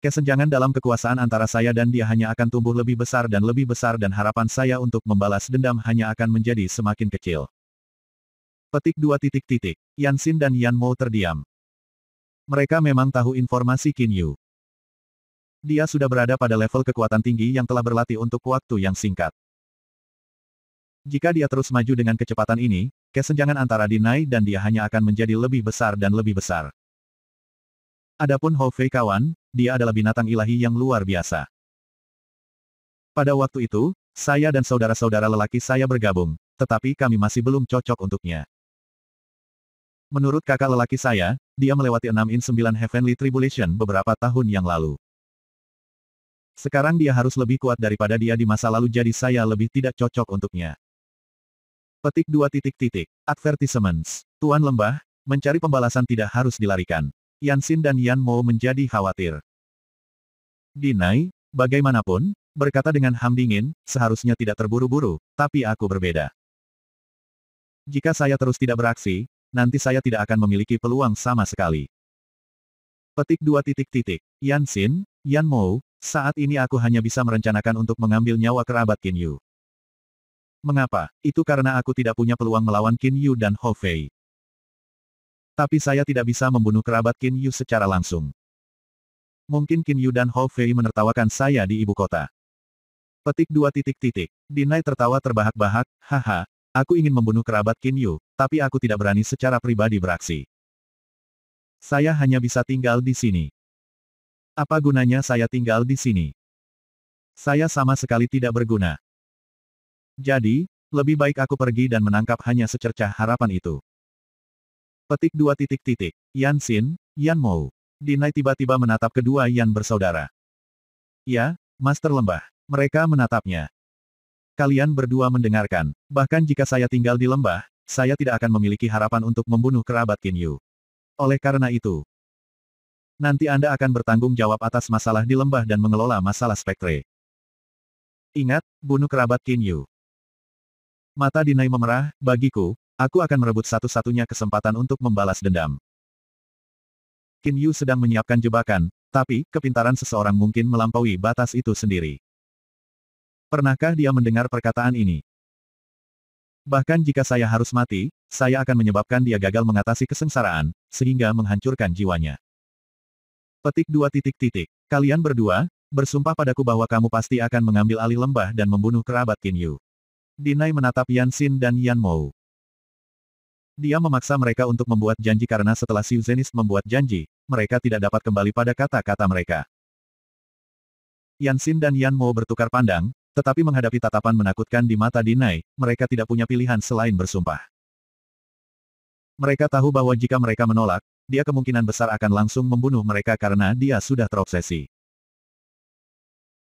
kesenjangan dalam kekuasaan antara saya dan dia hanya akan tumbuh lebih besar dan harapan saya untuk membalas dendam hanya akan menjadi semakin kecil. Petik 2. Yan Xin dan Yan Mo terdiam. Mereka memang tahu informasi Qin Yu. Dia sudah berada pada level kekuatan tinggi yang telah berlatih untuk waktu yang singkat. Jika dia terus maju dengan kecepatan ini, kesenjangan antara Dinai dan dia hanya akan menjadi lebih besar dan lebih besar. Adapun Hou Fei kawan, dia adalah binatang ilahi yang luar biasa. Pada waktu itu, saya dan saudara-saudara lelaki saya bergabung, tetapi kami masih belum cocok untuknya. Menurut kakak lelaki saya, dia melewati 6-9 Heavenly Tribulation beberapa tahun yang lalu. Sekarang dia harus lebih kuat daripada dia di masa lalu jadi saya lebih tidak cocok untuknya. Petik 2. Advertisements. Tuan Lembah, mencari pembalasan tidak harus dilarikan. Yan Xin dan Yan Mo menjadi khawatir. Dinai, bagaimanapun, berkata dengan ham dingin, seharusnya tidak terburu-buru, tapi aku berbeda. Jika saya terus tidak beraksi, nanti saya tidak akan memiliki peluang sama sekali. Petik 2. Yan Xin, Yan Mo, saat ini aku hanya bisa merencanakan untuk mengambil nyawa kerabat Qin Yu. Mengapa? Itu karena aku tidak punya peluang melawan Qin Yu dan Hou Fei. Tapi saya tidak bisa membunuh kerabat Qin Yu secara langsung. Mungkin Qin Yu dan Hou Fei menertawakan saya di ibu kota. Petik 2. Dinai tertawa terbahak-bahak, haha, aku ingin membunuh kerabat Qin Yu, tapi aku tidak berani secara pribadi beraksi. Saya hanya bisa tinggal di sini. Apa gunanya saya tinggal di sini? Saya sama sekali tidak berguna. Jadi, lebih baik aku pergi dan menangkap hanya secercah harapan itu. Petik 2. Yan Xin, Yan Mo. Dinai tiba-tiba menatap kedua Yan bersaudara. Ya, Master Lembah. Mereka menatapnya. Kalian berdua mendengarkan, bahkan jika saya tinggal di lembah, saya tidak akan memiliki harapan untuk membunuh kerabat Qin Yu. Oleh karena itu, nanti Anda akan bertanggung jawab atas masalah di lembah dan mengelola masalah spektre. Ingat, bunuh kerabat Qin Yu. Mata Dinai memerah, bagiku, aku akan merebut satu-satunya kesempatan untuk membalas dendam. Qin Yu sedang menyiapkan jebakan, tapi, kepintaran seseorang mungkin melampaui batas itu sendiri. Pernahkah dia mendengar perkataan ini? Bahkan jika saya harus mati, saya akan menyebabkan dia gagal mengatasi kesengsaraan, sehingga menghancurkan jiwanya. Petik 2. Kalian berdua, bersumpah padaku bahwa kamu pasti akan mengambil alih lembah dan membunuh kerabat Qin Yu. Dinai menatap Yan Xin dan Yan Mo. Dia memaksa mereka untuk membuat janji karena setelah Xiu Zhenist membuat janji, mereka tidak dapat kembali pada kata-kata mereka. Yan Xin dan Yan Mo bertukar pandang, tetapi menghadapi tatapan menakutkan di mata Dinai, mereka tidak punya pilihan selain bersumpah. Mereka tahu bahwa jika mereka menolak, dia kemungkinan besar akan langsung membunuh mereka karena dia sudah terobsesi.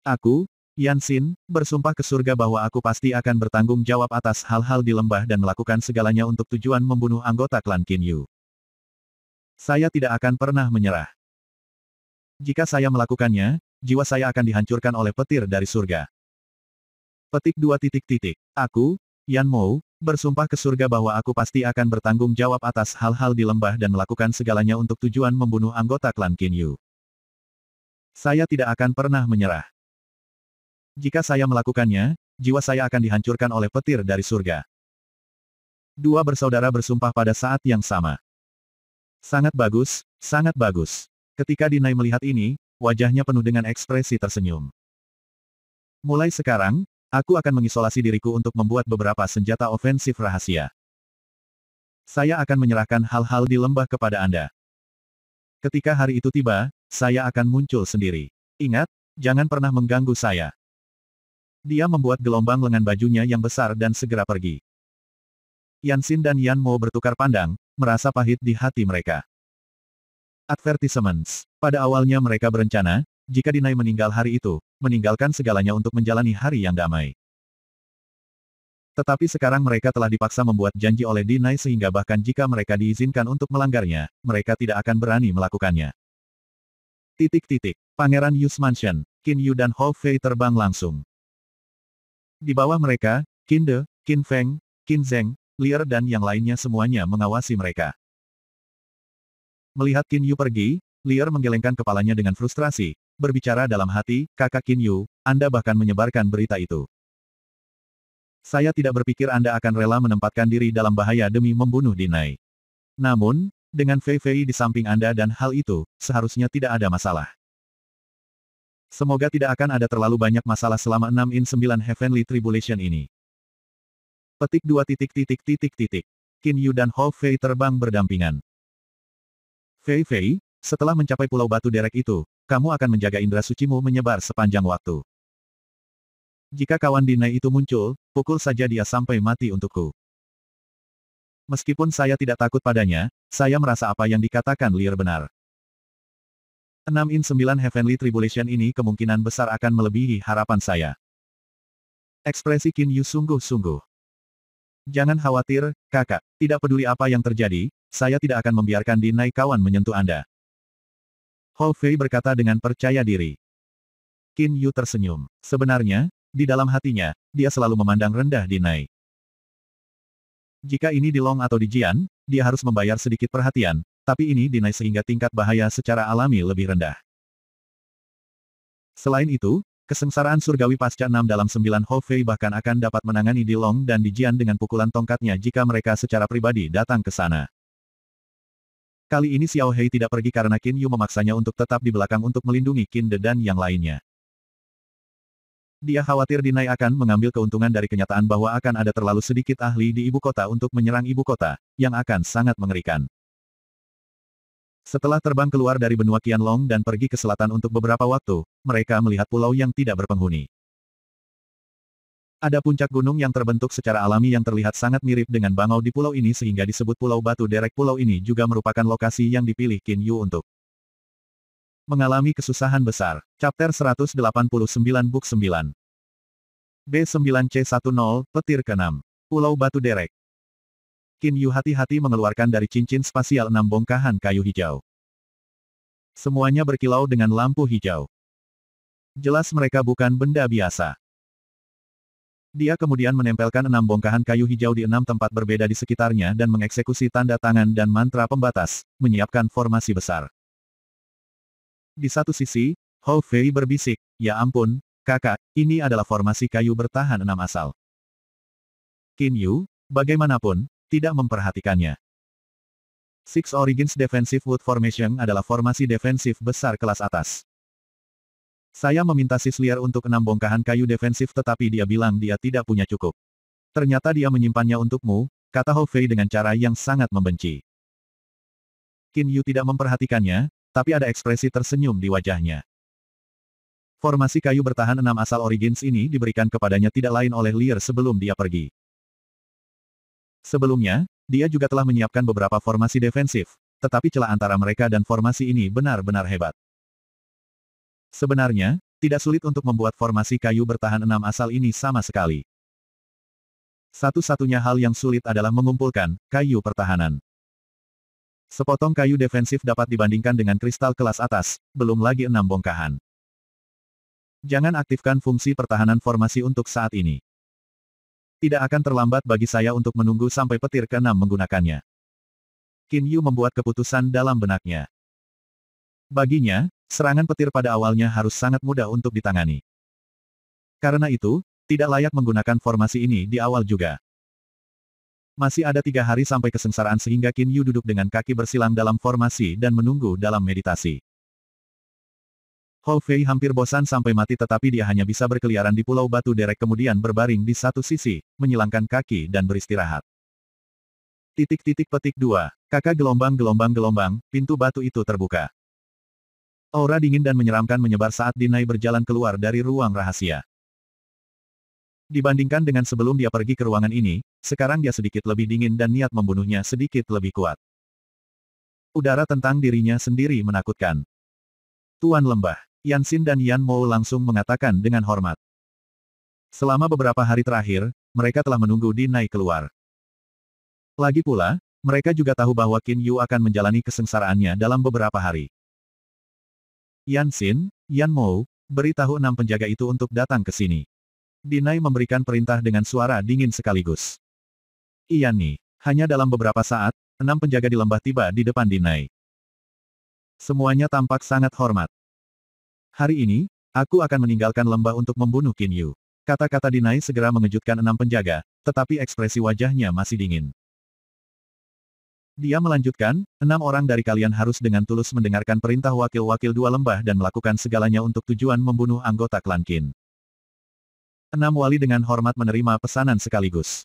Aku, Yan Xin, bersumpah ke surga bahwa aku pasti akan bertanggung jawab atas hal-hal di lembah dan melakukan segalanya untuk tujuan membunuh anggota klan Qin Yu. Saya tidak akan pernah menyerah. Jika saya melakukannya, jiwa saya akan dihancurkan oleh petir dari surga. Petik 2. Aku, Yan Mo, bersumpah ke surga bahwa aku pasti akan bertanggung jawab atas hal-hal di lembah dan melakukan segalanya untuk tujuan membunuh anggota klan Qin Yu. Saya tidak akan pernah menyerah. Jika saya melakukannya, jiwa saya akan dihancurkan oleh petir dari surga. Dua bersaudara bersumpah pada saat yang sama. Sangat bagus, sangat bagus. Ketika Dinai melihat ini, wajahnya penuh dengan ekspresi tersenyum. Mulai sekarang, aku akan mengisolasi diriku untuk membuat beberapa senjata ofensif rahasia. Saya akan menyerahkan hal-hal di lembah kepada Anda. Ketika hari itu tiba, saya akan muncul sendiri. Ingat, jangan pernah mengganggu saya. Dia membuat gelombang lengan bajunya yang besar dan segera pergi. Yanxin dan Yan Mo bertukar pandang, merasa pahit di hati mereka. Advertisements. Pada awalnya mereka berencana, jika Dinai meninggal hari itu, meninggalkan segalanya untuk menjalani hari yang damai. Tetapi sekarang mereka telah dipaksa membuat janji oleh Dinai sehingga bahkan jika mereka diizinkan untuk melanggarnya, mereka tidak akan berani melakukannya. Pangeran Yus Mansion, Qin Yu dan Hou Fei terbang langsung. Di bawah mereka, Qin De, Qin Feng, Qin Zheng, Lear dan yang lainnya semuanya mengawasi mereka. Melihat Qin Yu pergi, Lear menggelengkan kepalanya dengan frustrasi, berbicara dalam hati, kakak Qin Yu, Anda bahkan menyebarkan berita itu. Saya tidak berpikir Anda akan rela menempatkan diri dalam bahaya demi membunuh Dinai. Namun, dengan Fei Fei di samping Anda dan hal itu, seharusnya tidak ada masalah. Semoga tidak akan ada terlalu banyak masalah selama 6 in 9 Heavenly Tribulation ini. Petik 2. Qin Yu dan Hou Fei terbang berdampingan. Fei Fei, setelah mencapai Pulau Batu Derek itu, kamu akan menjaga indera sucimu menyebar sepanjang waktu. Jika kawan Dinai itu muncul, pukul saja dia sampai mati untukku. Meskipun saya tidak takut padanya, saya merasa apa yang dikatakan Lear benar. 6 in 9 Heavenly Tribulation ini kemungkinan besar akan melebihi harapan saya. Ekspresi Qin Yu sungguh-sungguh. Jangan khawatir, kakak. Tidak peduli apa yang terjadi, saya tidak akan membiarkan Dinai kawan menyentuh Anda. Hou Fei berkata dengan percaya diri. Qin Yu tersenyum. Sebenarnya, di dalam hatinya, dia selalu memandang rendah Dinai. Jika ini di Long atau di Jian, dia harus membayar sedikit perhatian, tapi ini Dinai sehingga tingkat bahaya secara alami lebih rendah. Selain itu, kesengsaraan surgawi pasca 6 dalam 9 Hou Fei bahkan akan dapat menangani di Long dan di Jian dengan pukulan tongkatnya jika mereka secara pribadi datang ke sana. Kali ini Xiao Hei tidak pergi karena Qin Yu memaksanya untuk tetap di belakang untuk melindungi Qin De dan yang lainnya. Dia khawatir Dinai akan mengambil keuntungan dari kenyataan bahwa akan ada terlalu sedikit ahli di ibu kota untuk menyerang ibu kota, yang akan sangat mengerikan. Setelah terbang keluar dari benua Qianlong dan pergi ke selatan untuk beberapa waktu, mereka melihat pulau yang tidak berpenghuni. Ada puncak gunung yang terbentuk secara alami yang terlihat sangat mirip dengan bangau di pulau ini sehingga disebut Pulau Batu Derek. Pulau ini juga merupakan lokasi yang dipilih Qin Yu untuk mengalami kesusahan besar. Chapter 189 Book 9 B9C10, Petir ke-6. Pulau Batu Derek. Qin Yu hati-hati mengeluarkan dari cincin spasial 6 bongkahan kayu hijau. Semuanya berkilau dengan lampu hijau. Jelas mereka bukan benda biasa. Dia kemudian menempelkan 6 bongkahan kayu hijau di 6 tempat berbeda di sekitarnya dan mengeksekusi tanda tangan dan mantra pembatas, menyiapkan formasi besar. Di satu sisi, Hou Fei berbisik, ya ampun, kakak, ini adalah formasi kayu bertahan 6 asal. Qin Yu, bagaimanapun, tidak memperhatikannya. Six Origins Defensive Wood Formation adalah formasi defensif besar kelas atas. Saya meminta Sis Lear untuk 6 bongkahan kayu defensif tetapi dia bilang dia tidak punya cukup. Ternyata dia menyimpannya untukmu, kata Hou Fei dengan cara yang sangat membenci. Qin Yu tidak memperhatikannya, tapi ada ekspresi tersenyum di wajahnya. Formasi kayu bertahan 6 asal Origins ini diberikan kepadanya tidak lain oleh Lear sebelum dia pergi. Sebelumnya, dia juga telah menyiapkan beberapa formasi defensif, tetapi celah antara mereka dan formasi ini benar-benar hebat. Sebenarnya, tidak sulit untuk membuat formasi kayu bertahan 6 asal ini sama sekali. Satu-satunya hal yang sulit adalah mengumpulkan kayu pertahanan. Sepotong kayu defensif dapat dibandingkan dengan kristal kelas atas, belum lagi 6 bongkahan. Jangan aktifkan fungsi pertahanan formasi untuk saat ini. Tidak akan terlambat bagi saya untuk menunggu sampai petir ke-6 menggunakannya. Qin Yu membuat keputusan dalam benaknya. Baginya, serangan petir pada awalnya harus sangat mudah untuk ditangani. Karena itu, tidak layak menggunakan formasi ini di awal juga. Masih ada 3 hari sampai kesengsaraan sehingga Qin Yu duduk dengan kaki bersilang dalam formasi dan menunggu dalam meditasi. Hou Fei hampir bosan sampai mati tetapi dia hanya bisa berkeliaran di Pulau Batu Derek kemudian berbaring di satu sisi, menyilangkan kaki dan beristirahat. Petik 2. Kakak gelombang, pintu batu itu terbuka. Aura dingin dan menyeramkan menyebar saat Dinai berjalan keluar dari ruang rahasia. Dibandingkan dengan sebelum dia pergi ke ruangan ini, sekarang dia sedikit lebih dingin dan niat membunuhnya sedikit lebih kuat. Udara tentang dirinya sendiri menakutkan. Tuan Lembah, Yanxin dan Yan Mou langsung mengatakan dengan hormat. Selama beberapa hari terakhir, mereka telah menunggu Dinai keluar. Lagi pula, mereka juga tahu bahwa Qin Yu akan menjalani kesengsaraannya dalam beberapa hari. Yanxin, Yan Mou, beritahu 6 penjaga itu untuk datang ke sini. Dinai memberikan perintah dengan suara dingin sekaligus. Iya nih, hanya dalam beberapa saat, 6 penjaga di lembah tiba di depan Dinai. Semuanya tampak sangat hormat. Hari ini, aku akan meninggalkan lembah untuk membunuh Qin Yu. Kata-kata Dinai segera mengejutkan 6 penjaga, tetapi ekspresi wajahnya masih dingin. Dia melanjutkan, 6 orang dari kalian harus dengan tulus mendengarkan perintah wakil-wakil 2 lembah dan melakukan segalanya untuk tujuan membunuh anggota klan Qin. 6 wali dengan hormat menerima pesanan sekaligus.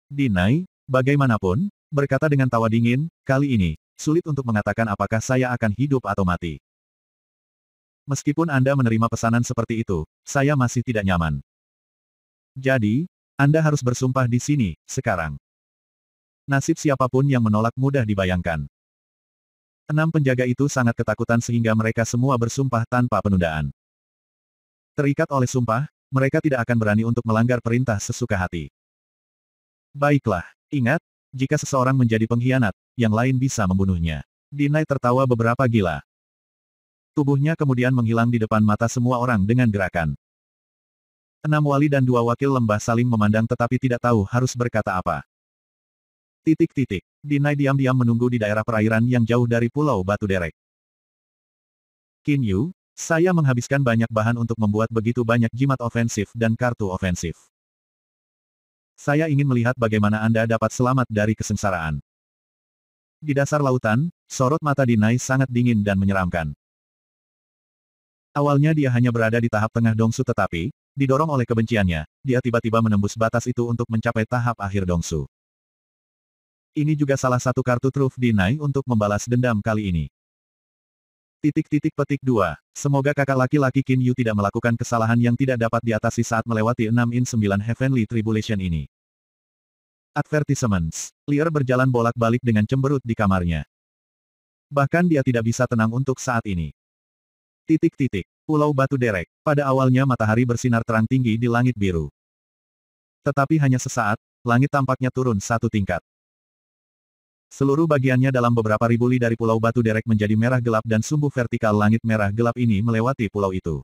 Dinai, bagaimanapun, berkata dengan tawa dingin, kali ini, sulit untuk mengatakan apakah saya akan hidup atau mati. Meskipun Anda menerima pesanan seperti itu, saya masih tidak nyaman. Jadi, Anda harus bersumpah di sini, sekarang. Nasib siapapun yang menolak mudah dibayangkan. 6 penjaga itu sangat ketakutan sehingga mereka semua bersumpah tanpa penundaan. Terikat oleh sumpah, mereka tidak akan berani untuk melanggar perintah sesuka hati. Baiklah, ingat, jika seseorang menjadi pengkhianat, yang lain bisa membunuhnya. Dinai tertawa beberapa gila. Tubuhnya kemudian menghilang di depan mata semua orang dengan gerakan. 6 wali dan 2 wakil lembah saling memandang tetapi tidak tahu harus berkata apa. Dinai diam-diam menunggu di daerah perairan yang jauh dari Pulau Batu Derek. Qin Yu, saya menghabiskan banyak bahan untuk membuat begitu banyak jimat ofensif dan kartu ofensif. Saya ingin melihat bagaimana Anda dapat selamat dari kesengsaraan. Di dasar lautan, sorot mata Dinai sangat dingin dan menyeramkan. Awalnya dia hanya berada di tahap tengah dongsu tetapi, didorong oleh kebenciannya, dia tiba-tiba menembus batas itu untuk mencapai tahap akhir dongsu. Ini juga salah satu kartu truf Dinai untuk membalas dendam kali ini. Petik 2. Semoga kakak laki-laki Qin Yu tidak melakukan kesalahan yang tidak dapat diatasi saat melewati 6-9 Heavenly Tribulation ini. Advertisements. Lear berjalan bolak-balik dengan cemberut di kamarnya. Bahkan dia tidak bisa tenang untuk saat ini. Pulau Batu Derek. Pada awalnya matahari bersinar terang tinggi di langit biru. Tetapi hanya sesaat, langit tampaknya turun satu tingkat. Seluruh bagiannya dalam beberapa ribu li dari Pulau Batu Derek menjadi merah gelap dan sumbu vertikal langit merah gelap ini melewati pulau itu.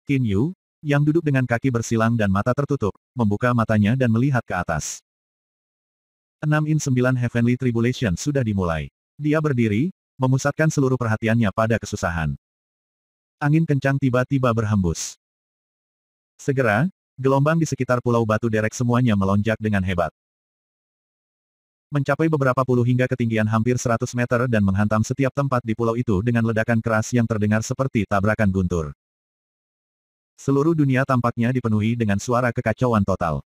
Qin Yu, yang duduk dengan kaki bersilang dan mata tertutup, membuka matanya dan melihat ke atas. 6-9 Heavenly Tribulation sudah dimulai. Dia berdiri, memusatkan seluruh perhatiannya pada kesusahan. Angin kencang tiba-tiba berhembus. Segera, gelombang di sekitar Pulau Batu Derek semuanya melonjak dengan hebat. Mencapai beberapa puluh hingga ketinggian hampir 100 meter dan menghantam setiap tempat di pulau itu dengan ledakan keras yang terdengar seperti tabrakan guntur. Seluruh dunia tampaknya dipenuhi dengan suara kekacauan total.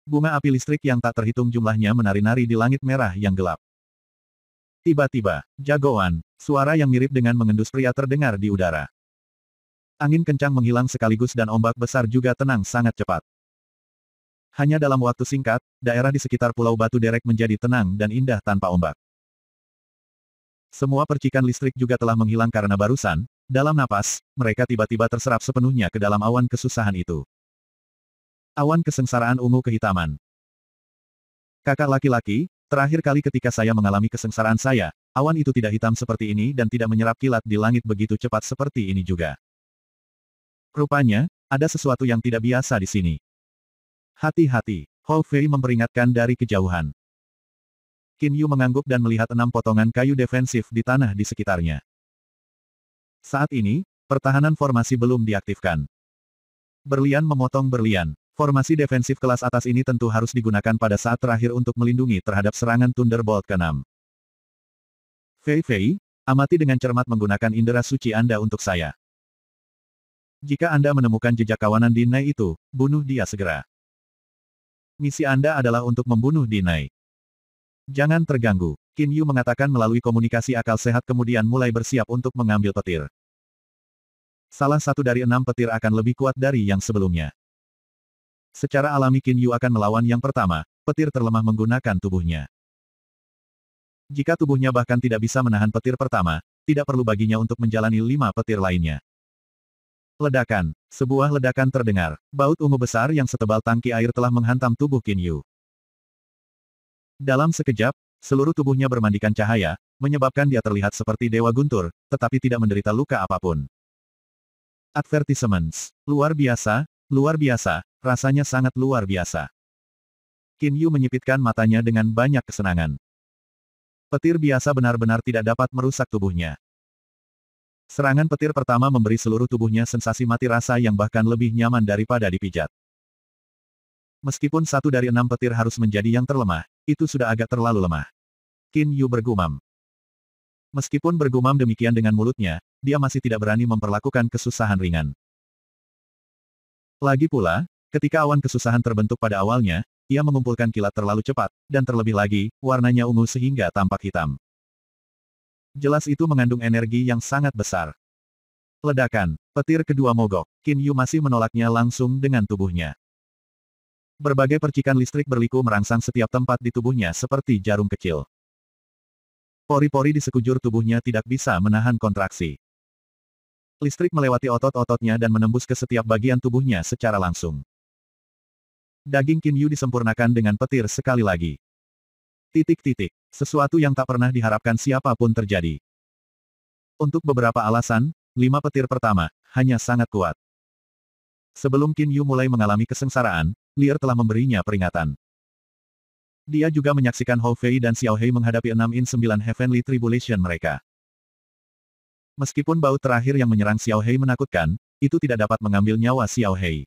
Bunga api listrik yang tak terhitung jumlahnya menari-nari di langit merah yang gelap. Tiba-tiba, jagoan, suara yang mirip dengan mengendus pria terdengar di udara. Angin kencang menghilang sekaligus dan ombak besar juga tenang sangat cepat. Hanya dalam waktu singkat, daerah di sekitar Pulau Batu Derek menjadi tenang dan indah tanpa ombak. Semua percikan listrik juga telah menghilang karena barusan, dalam napas, mereka tiba-tiba terserap sepenuhnya ke dalam awan kesusahan itu. Awan kesengsaraan ungu kehitaman. Kakak laki-laki, terakhir kali ketika saya mengalami kesengsaraan saya, awan itu tidak hitam seperti ini dan tidak menyerap kilat di langit begitu cepat seperti ini juga. Rupanya, ada sesuatu yang tidak biasa di sini. Hati-hati, Hou Fei memperingatkan dari kejauhan. Qin Yu mengangguk dan melihat 6 potongan kayu defensif di tanah di sekitarnya. Saat ini, Pertahanan formasi belum diaktifkan. Berlian memotong berlian. Formasi defensif kelas atas ini tentu harus digunakan pada saat terakhir untuk melindungi terhadap serangan Thunderbolt ke-6. Fei Fei, amati dengan cermat menggunakan indera suci Anda untuk saya. Jika Anda menemukan jejak kawanan Dinai itu, bunuh dia segera. Misi Anda adalah untuk membunuh Dinai. Jangan terganggu, Qin Yu mengatakan melalui komunikasi akal sehat kemudian mulai bersiap untuk mengambil petir. Salah satu dari 6 petir akan lebih kuat dari yang sebelumnya. Secara alami Qin Yu akan melawan yang pertama, petir terlemah menggunakan tubuhnya. Jika tubuhnya bahkan tidak bisa menahan petir pertama, tidak perlu baginya untuk menjalani 5 petir lainnya. Ledakan. Sebuah ledakan terdengar. Baut ungu besar yang setebal tangki air telah menghantam tubuh Qin Yu. Dalam sekejap, seluruh tubuhnya bermandikan cahaya, menyebabkan dia terlihat seperti dewa guntur, tetapi tidak menderita luka apapun. Advertisements. Luar biasa, rasanya sangat luar biasa. Qin Yu menyipitkan matanya dengan banyak kesenangan. Petir biasa benar-benar tidak dapat merusak tubuhnya. Serangan petir pertama memberi seluruh tubuhnya sensasi mati rasa yang bahkan lebih nyaman daripada dipijat. Meskipun 1 dari 6 petir harus menjadi yang terlemah, itu sudah agak terlalu lemah. Qin Yu bergumam. Meskipun bergumam demikian dengan mulutnya, dia masih tidak berani memperlakukan kesusahan ringan. Lagi pula, ketika awan kesusahan terbentuk pada awalnya, ia mengumpulkan kilat terlalu cepat, dan terlebih lagi, warnanya ungu sehingga tampak hitam. Jelas itu mengandung energi yang sangat besar. Ledakan, petir kedua mogok, Qin Yu masih menolaknya langsung dengan tubuhnya. Berbagai percikan listrik berliku merangsang setiap tempat di tubuhnya seperti jarum kecil. Pori-pori di sekujur tubuhnya tidak bisa menahan kontraksi. Listrik melewati otot-ototnya dan menembus ke setiap bagian tubuhnya secara langsung. Daging Qin Yu disempurnakan dengan petir sekali lagi. Sesuatu yang tak pernah diharapkan siapapun terjadi. Untuk beberapa alasan, 5 petir pertama, hanya sangat kuat. Sebelum Qin Yu mulai mengalami kesengsaraan, Lier telah memberinya peringatan. Dia juga menyaksikan Hou Fei dan Xiao Hei menghadapi 6-in-9 Heavenly Tribulation mereka. Meskipun baut terakhir yang menyerang Xiao Hei menakutkan, itu tidak dapat mengambil nyawa Xiao Hei.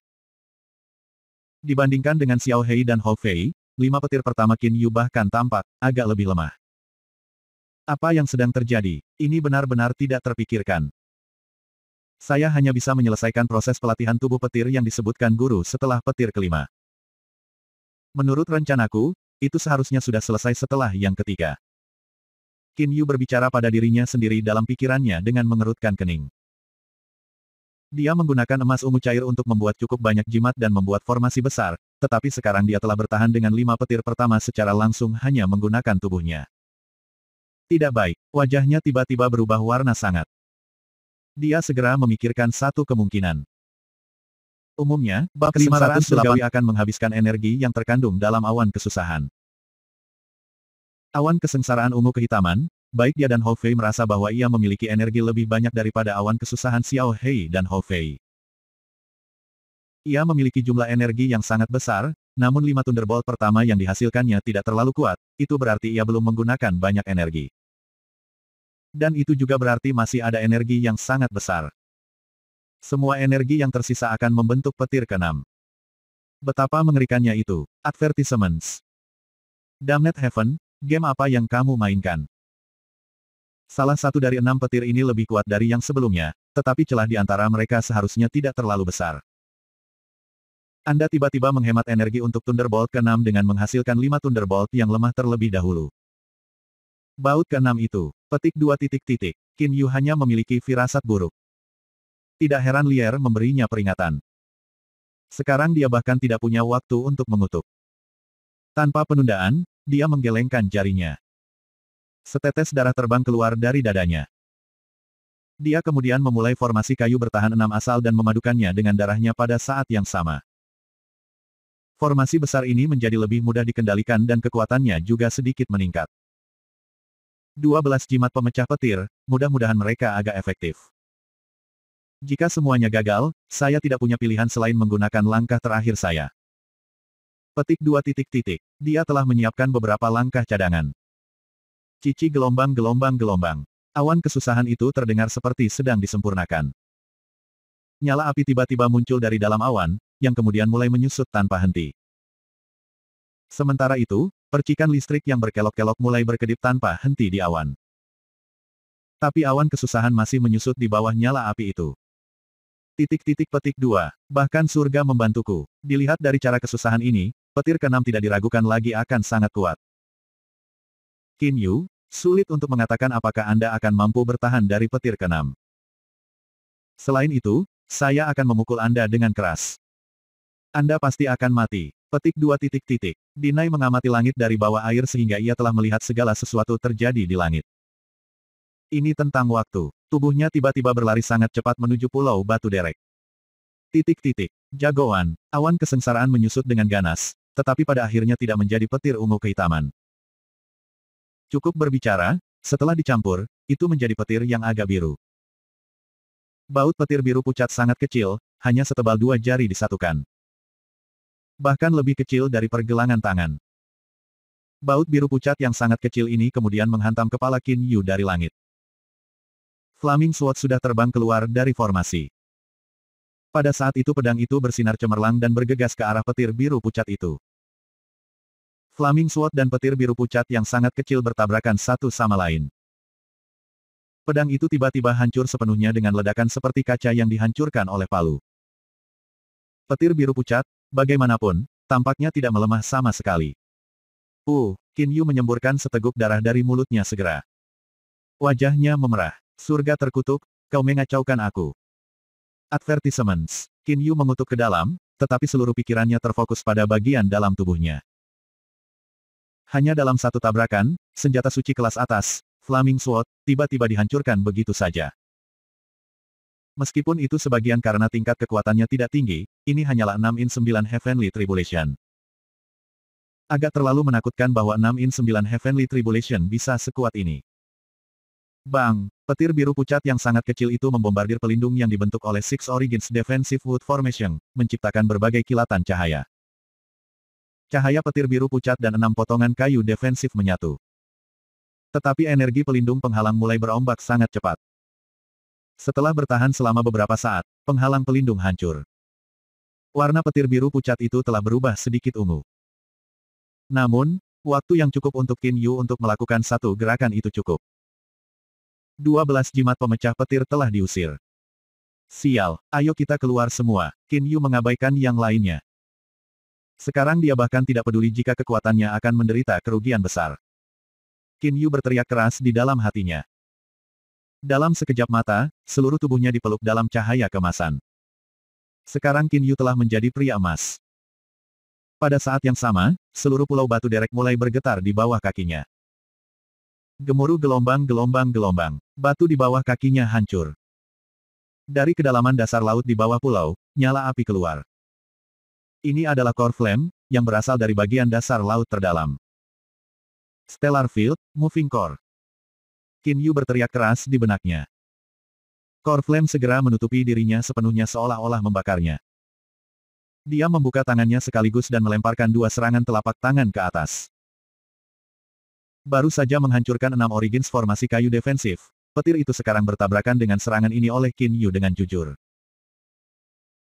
Dibandingkan dengan Xiao Hei dan Hou Fei, 5 petir pertama Qin Yu bahkan tampak agak lebih lemah. Apa yang sedang terjadi? Ini benar-benar tidak terpikirkan. Saya hanya bisa menyelesaikan proses pelatihan tubuh petir yang disebutkan guru setelah petir kelima. Menurut rencanaku, itu seharusnya sudah selesai setelah yang ketiga. Qin Yu berbicara pada dirinya sendiri dalam pikirannya dengan mengerutkan kening. Dia menggunakan emas ungu cair untuk membuat cukup banyak jimat dan membuat formasi besar, tetapi sekarang dia telah bertahan dengan 5 petir pertama secara langsung hanya menggunakan tubuhnya. Tidak baik, wajahnya tiba-tiba berubah warna sangat. Dia segera memikirkan satu kemungkinan. Umumnya, bab kesengsaraan surgawi akan menghabiskan energi yang terkandung dalam awan kesusahan. Awan kesengsaraan ungu kehitaman, baik dia dan Hou Fei merasa bahwa ia memiliki energi lebih banyak daripada awan kesusahan Xiao Hei dan Hou Fei. Ia memiliki jumlah energi yang sangat besar, namun 5 Thunderbolt pertama yang dihasilkannya tidak terlalu kuat, itu berarti ia belum menggunakan banyak energi. Dan itu juga berarti masih ada energi yang sangat besar. Semua energi yang tersisa akan membentuk petir ke-6. Betapa mengerikannya itu. Advertisements. Damned Heaven, game apa yang kamu mainkan? Salah satu dari 6 petir ini lebih kuat dari yang sebelumnya, tetapi celah di antara mereka seharusnya tidak terlalu besar. Anda tiba-tiba menghemat energi untuk Thunderbolt ke-6 dengan menghasilkan 5 Thunderbolt yang lemah terlebih dahulu. Baut ke-6 itu, petik 2 titik. Qin Yu hanya memiliki firasat buruk. Tidak heran Lier memberinya peringatan. Sekarang dia bahkan tidak punya waktu untuk mengutuk. Tanpa penundaan, dia menggelengkan jarinya. Setetes darah terbang keluar dari dadanya. Dia kemudian memulai formasi kayu bertahan 6 asal dan memadukannya dengan darahnya pada saat yang sama. Formasi besar ini menjadi lebih mudah dikendalikan dan kekuatannya juga sedikit meningkat. 12 jimat pemecah petir, mudah-mudahan mereka agak efektif. Jika semuanya gagal, saya tidak punya pilihan selain menggunakan langkah terakhir saya. Petik 2 titik. Dia telah menyiapkan beberapa langkah cadangan. Cici gelombang. Awan kesusahan itu terdengar seperti sedang disempurnakan. Nyala api tiba-tiba muncul dari dalam awan, yang kemudian mulai menyusut tanpa henti. Sementara itu, percikan listrik yang berkelok-kelok mulai berkedip tanpa henti di awan. Tapi awan kesusahan masih menyusut di bawah nyala api itu. Petik 2. Bahkan surga membantuku. Dilihat dari cara kesusahan ini, petir ke-6 tidak diragukan lagi akan sangat kuat. Qin Yu, sulit untuk mengatakan apakah Anda akan mampu bertahan dari petir ke-6. Selain itu, saya akan memukul Anda dengan keras. Anda pasti akan mati. Petik 2. Dinai mengamati langit dari bawah air sehingga ia telah melihat segala sesuatu terjadi di langit. Ini tentang waktu. Tubuhnya tiba-tiba berlari sangat cepat menuju pulau batu derek. Jagoan, awan kesengsaraan menyusut dengan ganas, tetapi pada akhirnya tidak menjadi petir ungu kehitaman. Cukup berbicara, setelah dicampur, itu menjadi petir yang agak biru. Baut petir biru pucat sangat kecil, hanya setebal 2 jari disatukan. Bahkan lebih kecil dari pergelangan tangan. Baut biru pucat yang sangat kecil ini kemudian menghantam kepala Qin Yu dari langit. Flaming Sword sudah terbang keluar dari formasi. Pada saat itu pedang itu bersinar cemerlang dan bergegas ke arah petir biru pucat itu. Flaming Sword dan petir biru pucat yang sangat kecil bertabrakan satu sama lain. Pedang itu tiba-tiba hancur sepenuhnya dengan ledakan seperti kaca yang dihancurkan oleh palu. Petir biru pucat, bagaimanapun, tampaknya tidak melemah sama sekali. Qin Yu menyemburkan seteguk darah dari mulutnya segera. Wajahnya memerah. Surga terkutuk, kau mengacaukan aku. Advertisements. Qin Yu mengutuk ke dalam, tetapi seluruh pikirannya terfokus pada bagian dalam tubuhnya. Hanya dalam satu tabrakan, senjata suci kelas atas, Flaming Sword, tiba-tiba dihancurkan begitu saja. Meskipun itu sebagian karena tingkat kekuatannya tidak tinggi, ini hanyalah 6-9 Heavenly Tribulation. Agak terlalu menakutkan bahwa 6-9 Heavenly Tribulation bisa sekuat ini. Bang! Petir biru pucat yang sangat kecil itu membombardir pelindung yang dibentuk oleh Six Origins Defensive Wood Formation, menciptakan berbagai kilatan cahaya. Cahaya petir biru pucat dan 6 potongan kayu defensif menyatu. Tetapi energi pelindung penghalang mulai berombak sangat cepat. Setelah bertahan selama beberapa saat, penghalang pelindung hancur. Warna petir biru pucat itu telah berubah sedikit ungu. Namun, waktu yang cukup untuk Qin Yu untuk melakukan satu gerakan itu cukup. 12 jimat pemecah petir telah diusir. Sial, ayo kita keluar semua. Qin Yu mengabaikan yang lainnya. Sekarang dia bahkan tidak peduli jika kekuatannya akan menderita kerugian besar. Qin Yu berteriak keras di dalam hatinya. Dalam sekejap mata, seluruh tubuhnya dipeluk dalam cahaya kemasan. Sekarang Qin Yu telah menjadi pria emas. Pada saat yang sama, seluruh pulau batu derek mulai bergetar di bawah kakinya. Gemuruh gelombang. Batu di bawah kakinya hancur. Dari kedalaman dasar laut di bawah pulau, nyala api keluar. Ini adalah core flame, yang berasal dari bagian dasar laut terdalam. Stellar Field, Moving Core. Qin Yu berteriak keras di benaknya. Core flame segera menutupi dirinya sepenuhnya seolah-olah membakarnya. Dia membuka tangannya sekaligus dan melemparkan 2 serangan telapak tangan ke atas. Baru saja menghancurkan 6 Origins formasi kayu defensif, petir itu sekarang bertabrakan dengan serangan ini oleh Qin Yu dengan jujur.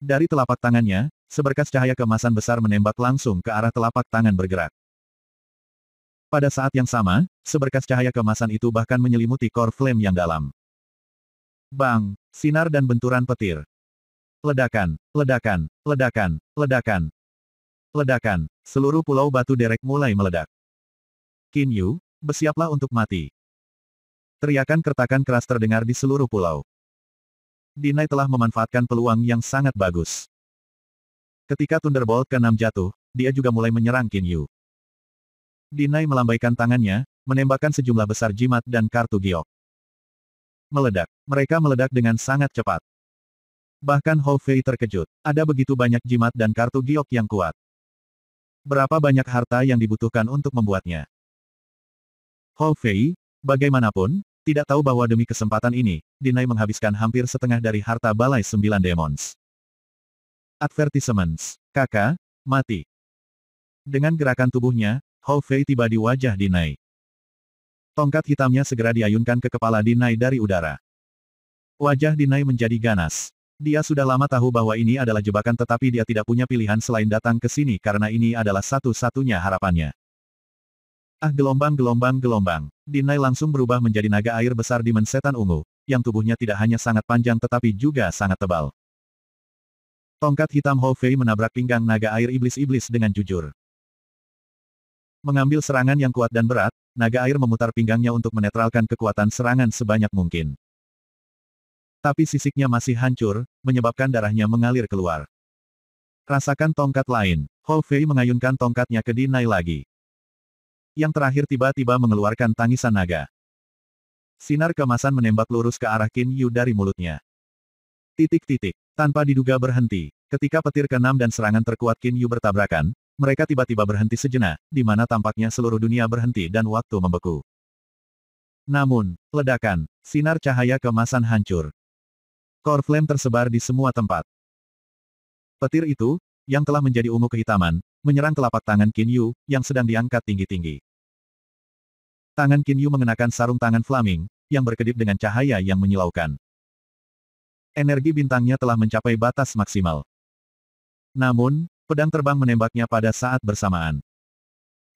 Dari telapak tangannya, seberkas cahaya keemasan besar menembak langsung ke arah telapak tangan bergerak. Pada saat yang sama, seberkas cahaya keemasan itu bahkan menyelimuti core flame yang dalam. Bang! Sinar dan benturan petir. Ledakan, ledakan, ledakan, ledakan. Ledakan, seluruh pulau batu derek mulai meledak. Qin Yu, bersiaplah untuk mati. Teriakan kertakan keras terdengar di seluruh pulau. Dinai telah memanfaatkan peluang yang sangat bagus. Ketika Thunderbolt ke-6 jatuh, dia juga mulai menyerang Qin Yu. Dinai melambaikan tangannya, menembakkan sejumlah besar jimat dan kartu giok. Meledak. Mereka meledak dengan sangat cepat. Bahkan Hou Fei terkejut. Ada begitu banyak jimat dan kartu giok yang kuat. Berapa banyak harta yang dibutuhkan untuk membuatnya? Hou Fei, bagaimanapun, tidak tahu bahwa demi kesempatan ini, Dinai menghabiskan hampir setengah dari harta balai 9 demons. Advertisements. Kakak, mati. Dengan gerakan tubuhnya, Hou Fei tiba di wajah Dinai. Tongkat hitamnya segera diayunkan ke kepala Dinai dari udara. Wajah Dinai menjadi ganas. Dia sudah lama tahu bahwa ini adalah jebakan tetapi dia tidak punya pilihan selain datang ke sini karena ini adalah satu-satunya harapannya. Ah gelombang gelombang gelombang. Dinai langsung berubah menjadi naga air besar Demon Setan Ungu, yang tubuhnya tidak hanya sangat panjang tetapi juga sangat tebal. Tongkat hitam Hou Fei menabrak pinggang naga air iblis-iblis dengan jujur. Mengambil serangan yang kuat dan berat, naga air memutar pinggangnya untuk menetralkan kekuatan serangan sebanyak mungkin. Tapi sisiknya masih hancur, menyebabkan darahnya mengalir keluar. Rasakan tongkat lain. Hou Fei mengayunkan tongkatnya ke Dinai lagi. Yang terakhir tiba-tiba mengeluarkan tangisan naga. Sinar keemasan menembak lurus ke arah Qin Yu dari mulutnya. Titik-titik. Tanpa diduga berhenti. Ketika petir ke-6 dan serangan terkuat Qin Yu bertabrakan, mereka tiba-tiba berhenti sejenak, di mana tampaknya seluruh dunia berhenti dan waktu membeku. Namun, ledakan. Sinar cahaya keemasan hancur. Core Flame tersebar di semua tempat. Petir itu, yang telah menjadi ungu kehitaman, menyerang telapak tangan Qin Yu, yang sedang diangkat tinggi-tinggi. Tangan Qin Yu mengenakan sarung tangan flaming, yang berkedip dengan cahaya yang menyilaukan. Energi bintangnya telah mencapai batas maksimal. Namun, pedang terbang menembaknya pada saat bersamaan.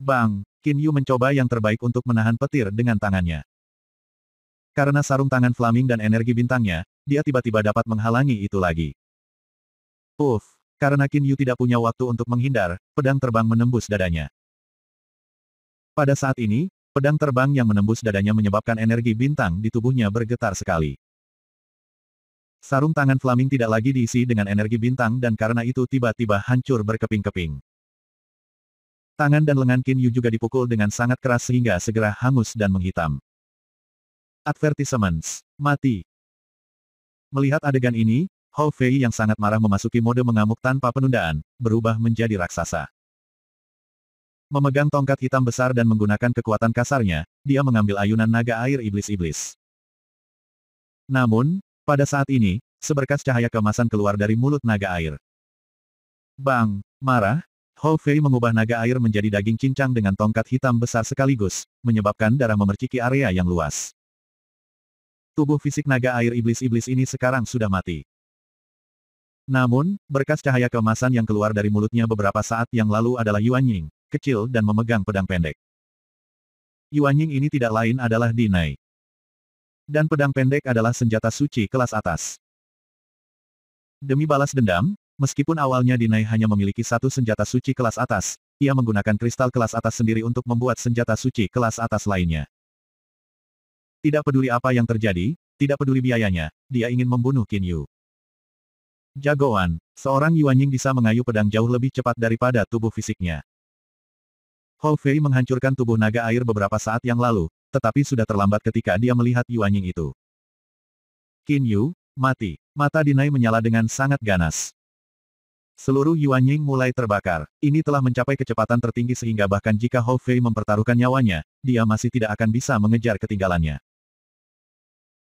Bang! Qin Yu mencoba yang terbaik untuk menahan petir dengan tangannya. Karena sarung tangan flaming dan energi bintangnya, dia tiba-tiba dapat menghalangi itu lagi. Karena Qin Yu tidak punya waktu untuk menghindar, pedang terbang menembus dadanya. Pada saat ini, pedang terbang yang menembus dadanya menyebabkan energi bintang di tubuhnya bergetar sekali. Sarung tangan flaming tidak lagi diisi dengan energi bintang dan karena itu tiba-tiba hancur berkeping-keping. Tangan dan lengan Qin Yu juga dipukul dengan sangat keras sehingga segera hangus dan menghitam. Advertisements. Mati. Melihat adegan ini, Hou Fei yang sangat marah memasuki mode mengamuk tanpa penundaan, berubah menjadi raksasa. Memegang tongkat hitam besar dan menggunakan kekuatan kasarnya, dia mengambil ayunan naga air iblis-iblis. Namun, pada saat ini, seberkas cahaya keemasan keluar dari mulut naga air. Bang! Marah, Hou Fei mengubah naga air menjadi daging cincang dengan tongkat hitam besar sekaligus, menyebabkan darah memerciki area yang luas. Tubuh fisik naga air iblis-iblis ini sekarang sudah mati. Namun, berkas cahaya keemasan yang keluar dari mulutnya beberapa saat yang lalu adalah Yuanying, kecil dan memegang pedang pendek. Yuanying ini tidak lain adalah Dinai. Dan pedang pendek adalah senjata suci kelas atas. Demi balas dendam, meskipun awalnya Dinai hanya memiliki satu senjata suci kelas atas, ia menggunakan kristal kelas atas sendiri untuk membuat senjata suci kelas atas lainnya. Tidak peduli apa yang terjadi, tidak peduli biayanya, dia ingin membunuh Qin Yu. Jagoan, seorang Yuanying bisa mengayuh pedang jauh lebih cepat daripada tubuh fisiknya. Hou Fei menghancurkan tubuh naga air beberapa saat yang lalu, tetapi sudah terlambat ketika dia melihat Yuanying itu. Qin Yu, mati. Mata Dinai menyala dengan sangat ganas. Seluruh Yuanying mulai terbakar. Ini telah mencapai kecepatan tertinggi sehingga bahkan jika Hou Fei mempertaruhkan nyawanya, dia masih tidak akan bisa mengejar ketinggalannya.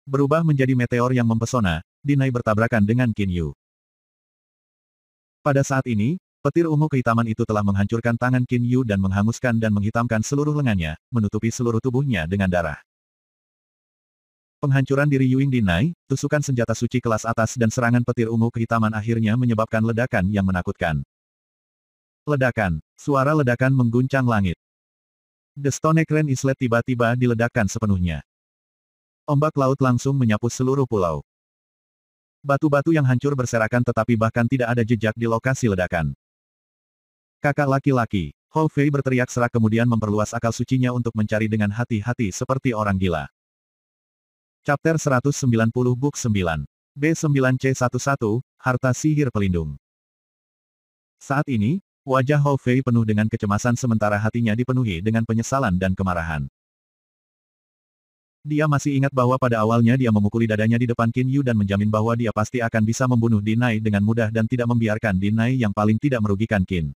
Berubah menjadi meteor yang mempesona, Dinai bertabrakan dengan Qin Yu. Pada saat ini, petir ungu kehitaman itu telah menghancurkan tangan Qin Yu dan menghanguskan dan menghitamkan seluruh lengannya, menutupi seluruh tubuhnya dengan darah. Penghancuran diri Yuing Dinai, tusukan senjata suci kelas atas dan serangan petir ungu kehitaman akhirnya menyebabkan ledakan yang menakutkan. Ledakan. Suara ledakan mengguncang langit. The Stone Crane Islet tiba-tiba diledakkan sepenuhnya. Ombak laut langsung menyapu seluruh pulau. Batu-batu yang hancur berserakan tetapi bahkan tidak ada jejak di lokasi ledakan. Kakak laki-laki, Hou Fei berteriak serak kemudian memperluas akal sucinya untuk mencari dengan hati-hati seperti orang gila. Chapter 190 Book 9. B9C11, Harta Sihir Pelindung. Saat ini, wajah Hou Fei penuh dengan kecemasan sementara hatinya dipenuhi dengan penyesalan dan kemarahan. Dia masih ingat bahwa pada awalnya dia memukuli dadanya di depan Qin Yu dan menjamin bahwa dia pasti akan bisa membunuh Dinai dengan mudah dan tidak membiarkan Dinai yang paling tidak merugikan Qin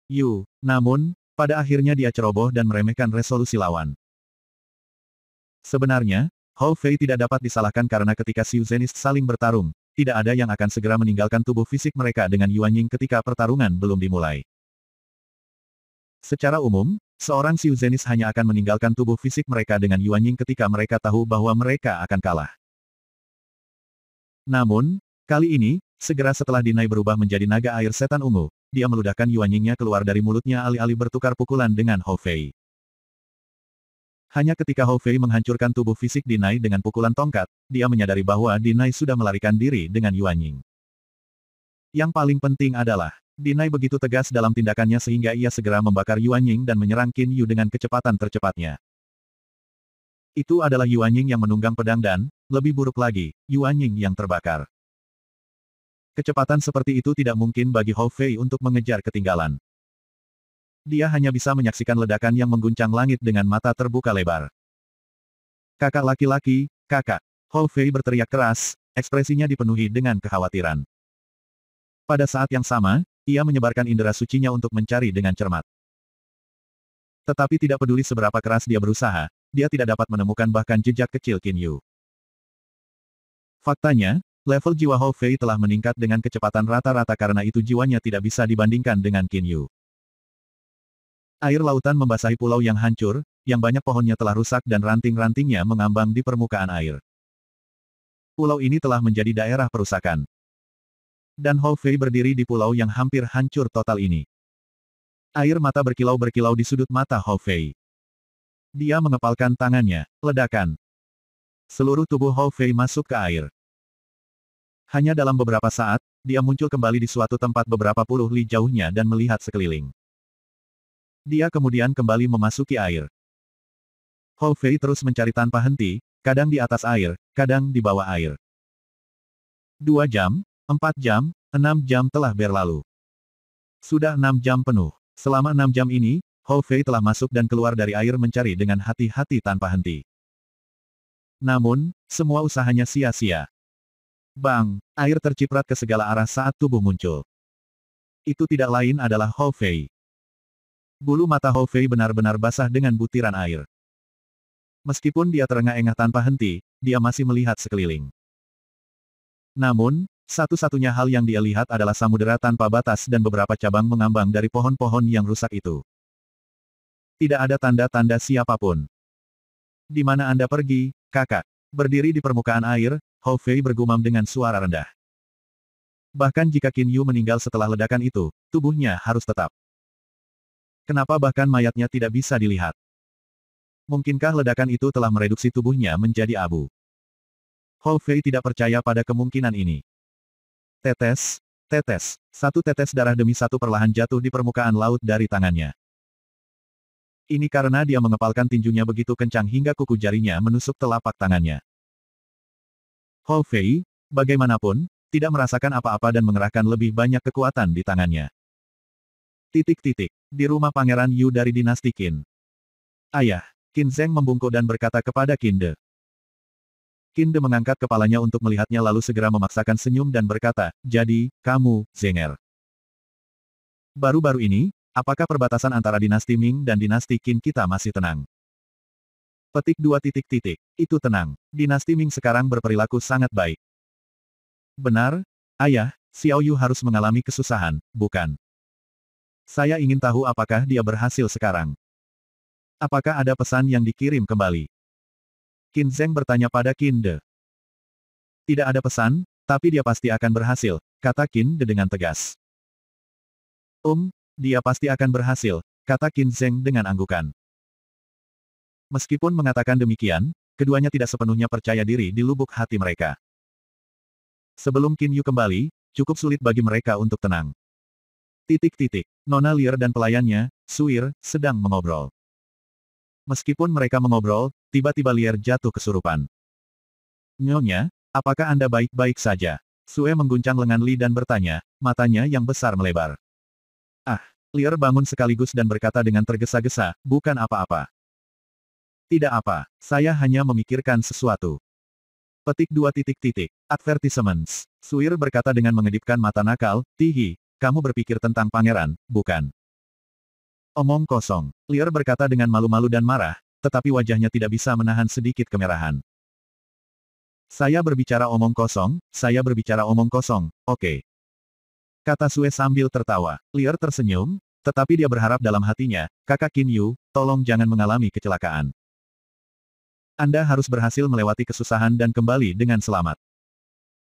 Yu. Namun, pada akhirnya dia ceroboh dan meremehkan resolusi lawan. Sebenarnya, Hou Fei tidak dapat disalahkan karena ketika Xiu Zenist saling bertarung, tidak ada yang akan segera meninggalkan tubuh fisik mereka dengan Yuanying ketika pertarungan belum dimulai. Secara umum, seorang Xiu Zenist hanya akan meninggalkan tubuh fisik mereka dengan Yuanying ketika mereka tahu bahwa mereka akan kalah. Namun, Kali ini, segera setelah Dinai berubah menjadi naga air setan ungu, dia meludahkan Yuanyingnya keluar dari mulutnya alih-alih bertukar pukulan dengan Hou Fei. Hanya ketika Hou Fei menghancurkan tubuh fisik Dinai dengan pukulan tongkat, dia menyadari bahwa Dinai sudah melarikan diri dengan Yuanying. Yang paling penting adalah, Dinai begitu tegas dalam tindakannya sehingga ia segera membakar Yuanying dan menyerang Qin Yu dengan kecepatan tercepatnya. Itu adalah Yuanying yang menunggang pedang dan, lebih buruk lagi, Yuanying yang terbakar. Kecepatan seperti itu tidak mungkin bagi Hou Fei untuk mengejar ketinggalan. Dia hanya bisa menyaksikan ledakan yang mengguncang langit dengan mata terbuka lebar. Kakak laki-laki, kakak. Hou Fei berteriak keras, ekspresinya dipenuhi dengan kekhawatiran. Pada saat yang sama, ia menyebarkan indera sucinya untuk mencari dengan cermat. Tetapi tidak peduli seberapa keras dia berusaha, dia tidak dapat menemukan bahkan jejak kecil Qin Yu. Faktanya, level jiwa Hou Fei telah meningkat dengan kecepatan rata-rata karena itu jiwanya tidak bisa dibandingkan dengan Qin Yu. Air lautan membasahi pulau yang hancur, yang banyak pohonnya telah rusak dan ranting-rantingnya mengambang di permukaan air. Pulau ini telah menjadi daerah perusakan. Dan Hou Fei berdiri di pulau yang hampir hancur total ini. Air mata berkilau-berkilau di sudut mata Hou Fei. Dia mengepalkan tangannya, ledakan. Seluruh tubuh Hou Fei masuk ke air. Hanya dalam beberapa saat, dia muncul kembali di suatu tempat beberapa puluh li jauhnya dan melihat sekeliling. Dia kemudian kembali memasuki air. Hou Fei terus mencari tanpa henti, kadang di atas air, kadang di bawah air. 2 jam, 4 jam, 6 jam telah berlalu. Sudah 6 jam penuh. Selama 6 jam ini, Hou Fei telah masuk dan keluar dari air mencari dengan hati-hati tanpa henti. Namun, semua usahanya sia-sia. Bang! Air terciprat ke segala arah saat tubuh muncul. Itu tidak lain adalah Hou Fei. Bulu mata Hou Fei benar-benar basah dengan butiran air. Meskipun dia terengah-engah tanpa henti, dia masih melihat sekeliling. Namun, satu-satunya hal yang dia lihat adalah samudera tanpa batas dan beberapa cabang mengambang dari pohon-pohon yang rusak itu. Tidak ada tanda-tanda siapapun. Di mana Anda pergi, kakak? Berdiri di permukaan air, Hou Fei bergumam dengan suara rendah. Bahkan jika Qin Yu meninggal setelah ledakan itu, tubuhnya harus tetap. Kenapa bahkan mayatnya tidak bisa dilihat? Mungkinkah ledakan itu telah mereduksi tubuhnya menjadi abu? Hou Fei tidak percaya pada kemungkinan ini. Tetes, tetes, satu tetes darah demi satu perlahan jatuh di permukaan laut dari tangannya. Ini karena dia mengepalkan tinjunya begitu kencang hingga kuku jarinya menusuk telapak tangannya. Hou Fei, bagaimanapun, tidak merasakan apa-apa dan mengerahkan lebih banyak kekuatan di tangannya. Titik-titik. Di rumah Pangeran Yu dari dinasti Qin. Ayah, Qin Zheng membungkuk dan berkata kepada Qin De. Qin De mengangkat kepalanya untuk melihatnya lalu segera memaksakan senyum dan berkata, jadi, kamu, Zenger. Baru-baru ini, apakah perbatasan antara dinasti Ming dan dinasti Qin kita masih tenang? Petik 2 titik-titik. Itu tenang. Dinasti Ming sekarang berperilaku sangat baik. Benar, ayah, Xiao Yu harus mengalami kesusahan, bukan? Saya ingin tahu apakah dia berhasil sekarang. Apakah ada pesan yang dikirim kembali? Qin Zheng bertanya pada Qin De. Tidak ada pesan, tapi dia pasti akan berhasil, kata Qin De dengan tegas. Dia pasti akan berhasil, kata Qin Zheng dengan anggukan. Meskipun mengatakan demikian, keduanya tidak sepenuhnya percaya diri di lubuk hati mereka. Sebelum Qin Yu kembali, cukup sulit bagi mereka untuk tenang. Titik-titik. Nona Lier dan pelayannya, Suir, sedang mengobrol. Meskipun mereka mengobrol, tiba-tiba Lier jatuh kesurupan. Nyonya, apakah Anda baik-baik saja? Sue mengguncang lengan Li dan bertanya, matanya yang besar melebar. Lier bangun sekaligus dan berkata dengan tergesa-gesa, bukan apa-apa. Tidak apa, saya hanya memikirkan sesuatu. Petik 2 titik-titik. Advertisements. Suir berkata dengan mengedipkan mata nakal, Tihi, kamu berpikir tentang pangeran, bukan? Omong kosong. Lier berkata dengan malu-malu dan marah, tetapi wajahnya tidak bisa menahan sedikit kemerahan. Saya berbicara omong kosong, oke. Kata Sue sambil tertawa. Lier tersenyum, tetapi dia berharap dalam hatinya, kakak Qin Yu, tolong jangan mengalami kecelakaan. Anda harus berhasil melewati kesusahan dan kembali dengan selamat.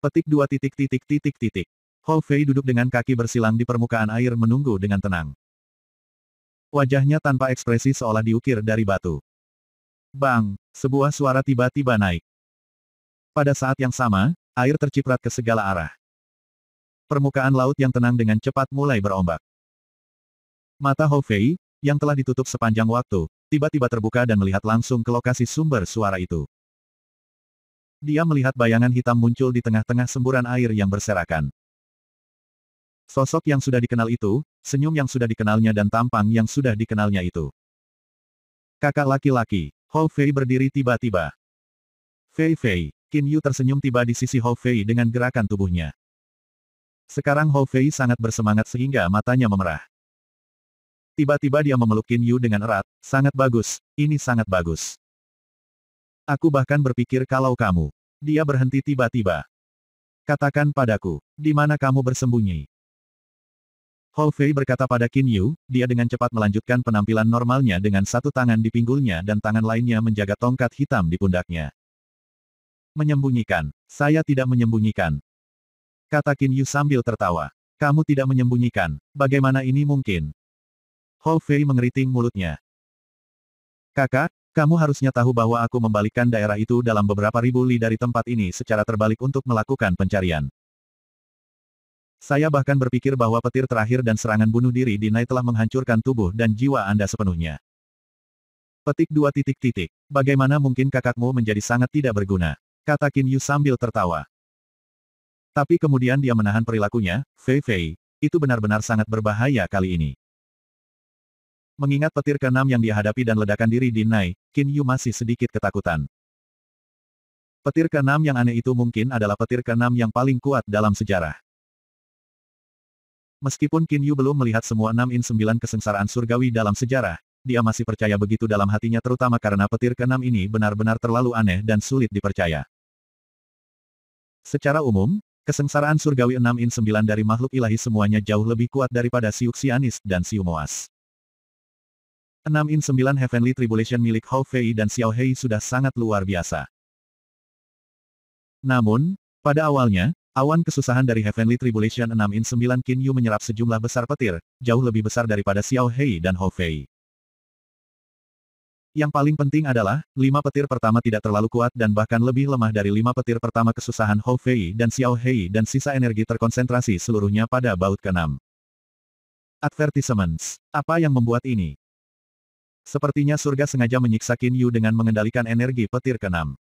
Petik 2 titik titik titik titik. Hou Fei duduk dengan kaki bersilang di permukaan air menunggu dengan tenang. Wajahnya tanpa ekspresi seolah diukir dari batu. Bang! Sebuah suara tiba-tiba naik. Pada saat yang sama, air terciprat ke segala arah. Permukaan laut yang tenang dengan cepat mulai berombak. Mata Hou Fei, yang telah ditutup sepanjang waktu, tiba-tiba terbuka dan melihat langsung ke lokasi sumber suara itu. Dia melihat bayangan hitam muncul di tengah-tengah semburan air yang berserakan. Sosok yang sudah dikenal itu, senyum yang sudah dikenalnya dan tampang yang sudah dikenalnya itu. Kakak laki-laki, Hou Fei berdiri tiba-tiba. Fei Fei, Qin Yu tersenyum tiba di sisi Hou Fei dengan gerakan tubuhnya. Sekarang Hou Fei sangat bersemangat sehingga matanya memerah. Tiba-tiba dia memeluk Qin Yu dengan erat, sangat bagus, ini sangat bagus. Aku bahkan berpikir kalau kamu. Dia berhenti tiba-tiba. Katakan padaku, di mana kamu bersembunyi? Hou Fei berkata pada Qin Yu, dia dengan cepat melanjutkan penampilan normalnya dengan satu tangan di pinggulnya dan tangan lainnya menjaga tongkat hitam di pundaknya. Menyembunyikan. Saya tidak menyembunyikan. Kata Qin Yu sambil tertawa. Kamu tidak menyembunyikan, bagaimana ini mungkin? Hou Fei mengeriting mulutnya. Kakak, kamu harusnya tahu bahwa aku membalikkan daerah itu dalam beberapa ribu li dari tempat ini secara terbalik untuk melakukan pencarian. Saya bahkan berpikir bahwa petir terakhir dan serangan bunuh diri di Nai telah menghancurkan tubuh dan jiwa Anda sepenuhnya. Petik 2 titik titik. Bagaimana mungkin kakakmu menjadi sangat tidak berguna? Kata Qin Yu sambil tertawa. Tapi kemudian dia menahan perilakunya, Fei Fei, itu benar-benar sangat berbahaya kali ini. Mengingat petir ke-6 yang dia hadapi dan ledakan diri di Nai, Qin Yu masih sedikit ketakutan. Petir ke-6 yang aneh itu mungkin adalah petir ke-6 yang paling kuat dalam sejarah. Meskipun Qin Yu belum melihat semua 6 in 9 kesengsaraan surgawi dalam sejarah, dia masih percaya begitu dalam hatinya terutama karena petir ke-6 ini benar-benar terlalu aneh dan sulit dipercaya. Secara umum, kesengsaraan surgawi 6 in 9 dari makhluk ilahi semuanya jauh lebih kuat daripada Siuxianis dan Siu Moas. 6 in 9 Heavenly Tribulation milik Hou Fei dan Xiao Hei sudah sangat luar biasa. Namun, pada awalnya, awan kesusahan dari Heavenly Tribulation 6 in 9 Qin Yu menyerap sejumlah besar petir, jauh lebih besar daripada Xiao Hei dan Hou Fei. Yang paling penting adalah, 5 petir pertama tidak terlalu kuat dan bahkan lebih lemah dari 5 petir pertama kesusahan Hou Fei dan Xiao Hei dan sisa energi terkonsentrasi seluruhnya pada baut ke-6. Advertisements. Apa yang membuat ini? Sepertinya surga sengaja menyiksa Qin Yu dengan mengendalikan energi petir ke-6.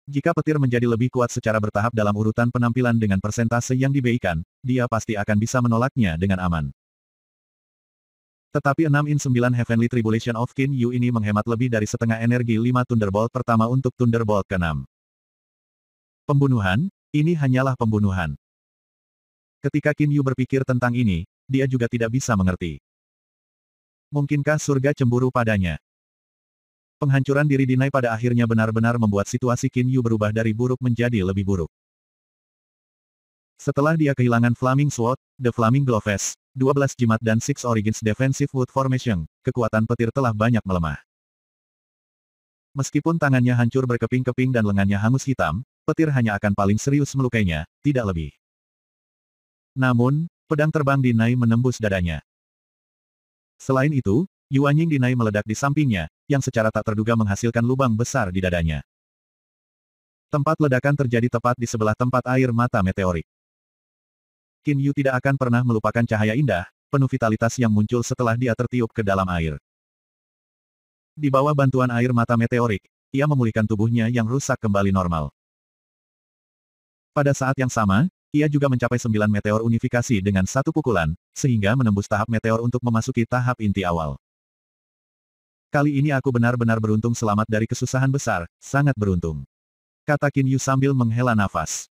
Jika petir menjadi lebih kuat secara bertahap dalam urutan penampilan dengan persentase yang diberikan, dia pasti akan bisa menolaknya dengan aman. Tetapi 6 in 9 Heavenly Tribulation of Qin Yu ini menghemat lebih dari setengah energi 5 Thunderbolt pertama untuk Thunderbolt ke-6. Pembunuhan, ini hanyalah pembunuhan. Ketika Qin Yu berpikir tentang ini, dia juga tidak bisa mengerti. Mungkinkah surga cemburu padanya? Penghancuran diri Dinai pada akhirnya benar-benar membuat situasi Qin Yu berubah dari buruk menjadi lebih buruk. Setelah dia kehilangan Flaming Sword, The Flaming Gloves, 12 jimat dan Six Origins Defensive Wood Formation, kekuatan petir telah banyak melemah. Meskipun tangannya hancur berkeping-keping dan lengannya hangus hitam, petir hanya akan paling serius melukainya, tidak lebih. Namun, pedang terbang Dinai menembus dadanya. Selain itu, Yuanying Dinai meledak di sampingnya, yang secara tak terduga menghasilkan lubang besar di dadanya. Tempat ledakan terjadi tepat di sebelah tempat air mata meteorik. Qin Yu tidak akan pernah melupakan cahaya indah, penuh vitalitas yang muncul setelah dia tertiup ke dalam air. Di bawah bantuan air mata meteorik, ia memulihkan tubuhnya yang rusak kembali normal. Pada saat yang sama, ia juga mencapai 9 meteor unifikasi dengan satu pukulan, sehingga menembus tahap meteor untuk memasuki tahap inti awal. Kali ini aku benar-benar beruntung selamat dari kesusahan besar, sangat beruntung. Kata Qin Yu sambil menghela nafas.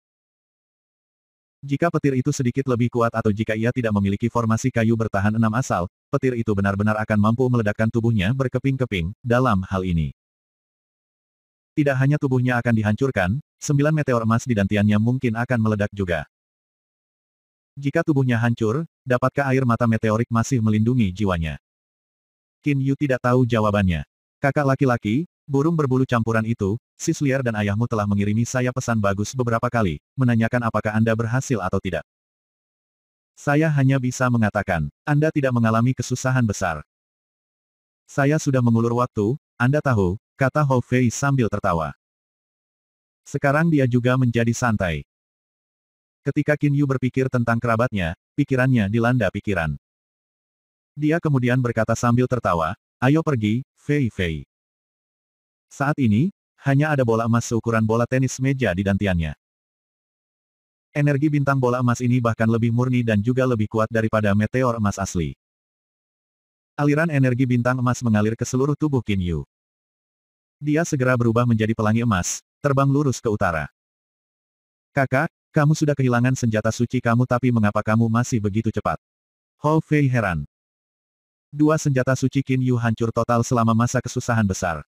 Jika petir itu sedikit lebih kuat atau jika ia tidak memiliki formasi kayu bertahan 6 asal, petir itu benar-benar akan mampu meledakkan tubuhnya berkeping-keping, dalam hal ini. Tidak hanya tubuhnya akan dihancurkan, 9 meteor emas di dantiannya mungkin akan meledak juga. Jika tubuhnya hancur, dapatkah air mata meteorik masih melindungi jiwanya? Qin Yu tidak tahu jawabannya. Kakak laki-laki, Burung berbulu campuran itu, Sis Lier dan ayahmu telah mengirimi saya pesan bagus beberapa kali, menanyakan apakah Anda berhasil atau tidak. Saya hanya bisa mengatakan, Anda tidak mengalami kesusahan besar. Saya sudah mengulur waktu, Anda tahu, kata Hou Fei sambil tertawa. Sekarang dia juga menjadi santai. Ketika Qin Yu berpikir tentang kerabatnya, pikirannya dilanda pikiran. Dia kemudian berkata sambil tertawa, ayo pergi, Fei Fei. Saat ini, hanya ada bola emas seukuran bola tenis meja di dantiannya. Energi bintang bola emas ini bahkan lebih murni dan juga lebih kuat daripada meteor emas asli. Aliran energi bintang emas mengalir ke seluruh tubuh Qin Yu. Dia segera berubah menjadi pelangi emas, terbang lurus ke utara. Kakak, kamu sudah kehilangan senjata suci kamu tapi mengapa kamu masih begitu cepat? Hou Fei heran. Dua senjata suci Qin Yu hancur total selama masa kesusahan besar.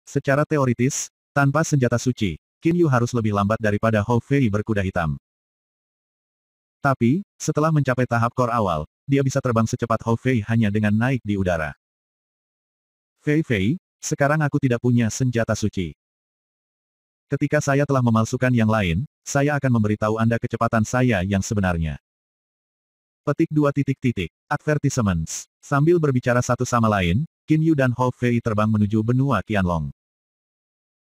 Secara teoritis, tanpa senjata suci, Qin Yu harus lebih lambat daripada Hou Fei berkuda hitam. Tapi, setelah mencapai tahap core awal, dia bisa terbang secepat Hou Fei hanya dengan naik di udara. Fei Fei, sekarang aku tidak punya senjata suci. Ketika saya telah memalsukan yang lain, saya akan memberitahu Anda kecepatan saya yang sebenarnya. Petik 2 titik titik. Advertisements. Sambil berbicara satu sama lain, Qin Yu dan Hou Fei terbang menuju benua Qianlong.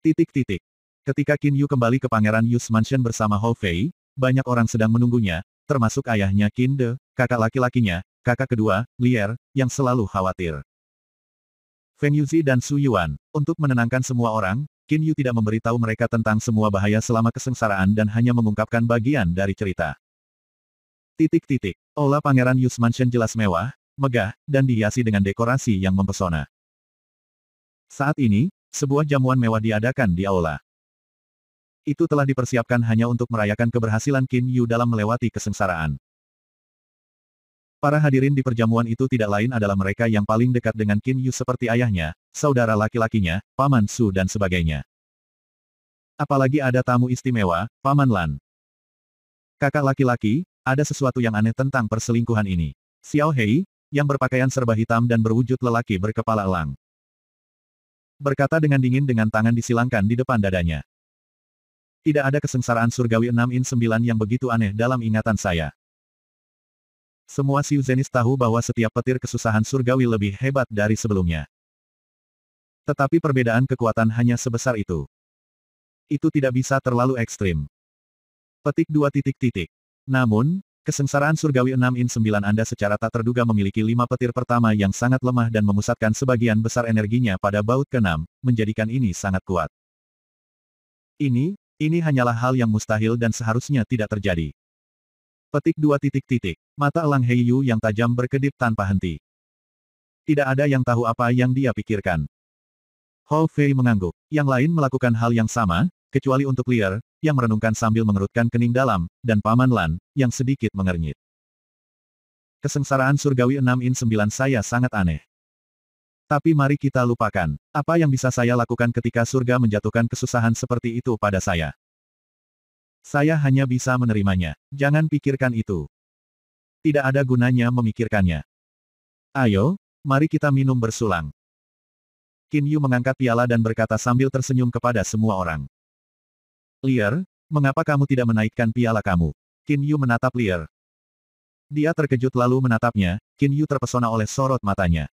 Titik titik. Ketika Qin Yu kembali ke Pangeran Yu's Mansion bersama Hou Fei, banyak orang sedang menunggunya, termasuk ayahnya Qin De, kakak laki-lakinya, kakak kedua, Lier, yang selalu khawatir. Feng Yuzi dan Su Yuan, untuk menenangkan semua orang, Qin Yu tidak memberitahu mereka tentang semua bahaya selama kesengsaraan dan hanya mengungkapkan bagian dari cerita. Titik titik. Aula Pangeran Yu's Mansion jelas mewah, megah, dan dihiasi dengan dekorasi yang mempesona. Saat ini, sebuah jamuan mewah diadakan di aula. Itu telah dipersiapkan hanya untuk merayakan keberhasilan Qin Yu dalam melewati kesengsaraan. Para hadirin di perjamuan itu tidak lain adalah mereka yang paling dekat dengan Qin Yu seperti ayahnya, saudara laki-lakinya, Paman Su dan sebagainya. Apalagi ada tamu istimewa, Paman Lan. Kakak laki-laki, ada sesuatu yang aneh tentang perselingkuhan ini. Xiao Hei, yang berpakaian serba hitam dan berwujud lelaki berkepala elang, berkata dengan dingin dengan tangan disilangkan di depan dadanya. Tidak ada kesengsaraan surgawi 6-9 yang begitu aneh dalam ingatan saya. Semua Xiu Zenis tahu bahwa setiap petir kesusahan surgawi lebih hebat dari sebelumnya. Tetapi perbedaan kekuatan hanya sebesar itu. Itu tidak bisa terlalu ekstrim. Petik 2 titik titik. Namun, kesengsaraan surgawi 6-9 Anda secara tak terduga memiliki 5 petir pertama yang sangat lemah dan memusatkan sebagian besar energinya pada baut ke-6, menjadikan ini sangat kuat. Ini hanyalah hal yang mustahil dan seharusnya tidak terjadi. Petik 2 titik titik. Mata elang Hei Yu yang tajam berkedip tanpa henti. Tidak ada yang tahu apa yang dia pikirkan. Hou Fei mengangguk. Yang lain melakukan hal yang sama, kecuali untuk Lier, yang merenungkan sambil mengerutkan kening dalam, dan Paman Lan, yang sedikit mengernyit. Kesengsaraan surgawi 6-9 saya sangat aneh. Tapi mari kita lupakan, apa yang bisa saya lakukan ketika surga menjatuhkan kesusahan seperti itu pada saya. Saya hanya bisa menerimanya, jangan pikirkan itu. Tidak ada gunanya memikirkannya. Ayo, mari kita minum bersulang. Qin Yu mengangkat piala dan berkata sambil tersenyum kepada semua orang. Lier, mengapa kamu tidak menaikkan piala kamu? Qin Yu menatap Lier. Dia terkejut lalu menatapnya, Qin Yu terpesona oleh sorot matanya.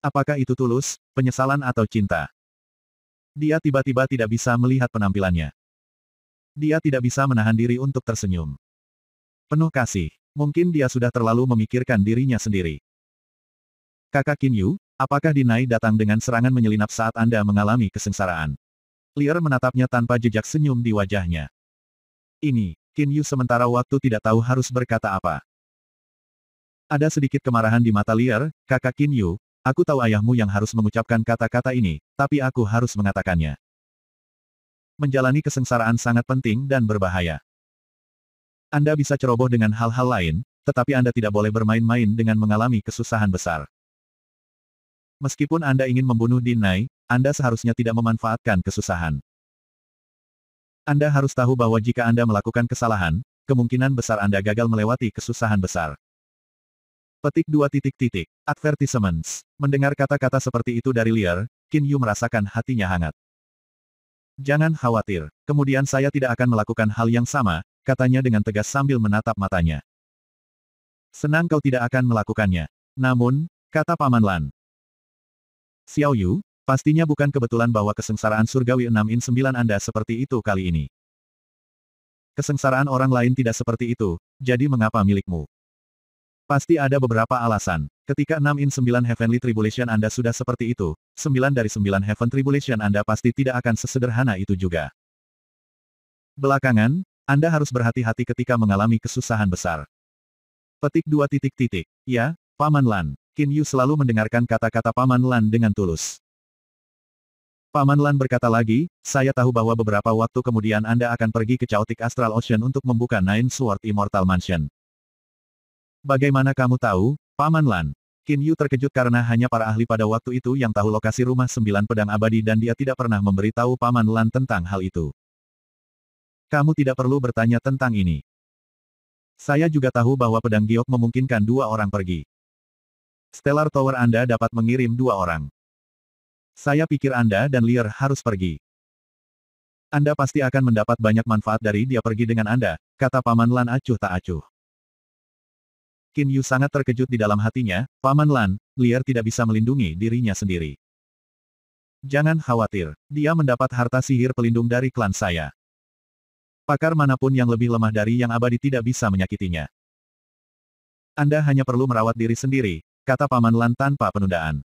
Apakah itu tulus, penyesalan atau cinta? Dia tiba-tiba tidak bisa melihat penampilannya. Dia tidak bisa menahan diri untuk tersenyum. Penuh kasih, mungkin dia sudah terlalu memikirkan dirinya sendiri. Kakak Qin Yu, apakah Dinai datang dengan serangan menyelinap saat Anda mengalami kesengsaraan? Lier menatapnya tanpa jejak senyum di wajahnya. Ini, Qin Yu sementara waktu tidak tahu harus berkata apa. Ada sedikit kemarahan di mata Lier, kakak Qin Yu, aku tahu ayahmu yang harus mengucapkan kata-kata ini, tapi aku harus mengatakannya. Menjalani kesengsaraan sangat penting dan berbahaya. Anda bisa ceroboh dengan hal-hal lain, tetapi Anda tidak boleh bermain-main dengan mengalami kesusahan besar. Meskipun Anda ingin membunuh Dinai, Anda seharusnya tidak memanfaatkan kesusahan. Anda harus tahu bahwa jika Anda melakukan kesalahan, kemungkinan besar Anda gagal melewati kesusahan besar. Petik 2 titik titik. Advertisements. Mendengar kata-kata seperti itu dari Lier, Qin Yu merasakan hatinya hangat. Jangan khawatir, kemudian saya tidak akan melakukan hal yang sama, katanya dengan tegas sambil menatap matanya. Senang kau tidak akan melakukannya. Namun, kata Paman Lan. Xiao Yu, pastinya bukan kebetulan bahwa kesengsaraan surgawi 6-9 Anda seperti itu kali ini. Kesengsaraan orang lain tidak seperti itu, jadi mengapa milikmu? Pasti ada beberapa alasan. Ketika 6-9 Heavenly Tribulation Anda sudah seperti itu, 9 dari 9 Heaven Tribulation Anda pasti tidak akan sesederhana itu juga. Belakangan, Anda harus berhati-hati ketika mengalami kesusahan besar. Petik 2 titik titik. Ya, Paman Lan. Qin Yu selalu mendengarkan kata-kata Paman Lan dengan tulus. Paman Lan berkata lagi, saya tahu bahwa beberapa waktu kemudian Anda akan pergi ke Chaotic Astral Ocean untuk membuka Nine Sword Immortal Mansion. Bagaimana kamu tahu, Paman Lan? Qin Yu terkejut karena hanya para ahli pada waktu itu yang tahu lokasi rumah 9 pedang abadi dan dia tidak pernah memberitahu Paman Lan tentang hal itu. Kamu tidak perlu bertanya tentang ini. Saya juga tahu bahwa pedang giok memungkinkan 2 orang pergi. Stellar Tower Anda dapat mengirim 2 orang. Saya pikir Anda dan Lear harus pergi. Anda pasti akan mendapat banyak manfaat dari dia pergi dengan Anda, kata Paman Lan acuh tak acuh. Qin Yu sangat terkejut di dalam hatinya, Paman Lan, Lear tidak bisa melindungi dirinya sendiri. Jangan khawatir, dia mendapat harta sihir pelindung dari klan saya. Pakar manapun yang lebih lemah dari yang abadi tidak bisa menyakitinya. Anda hanya perlu merawat diri sendiri, kata Paman Lan tanpa penundaan.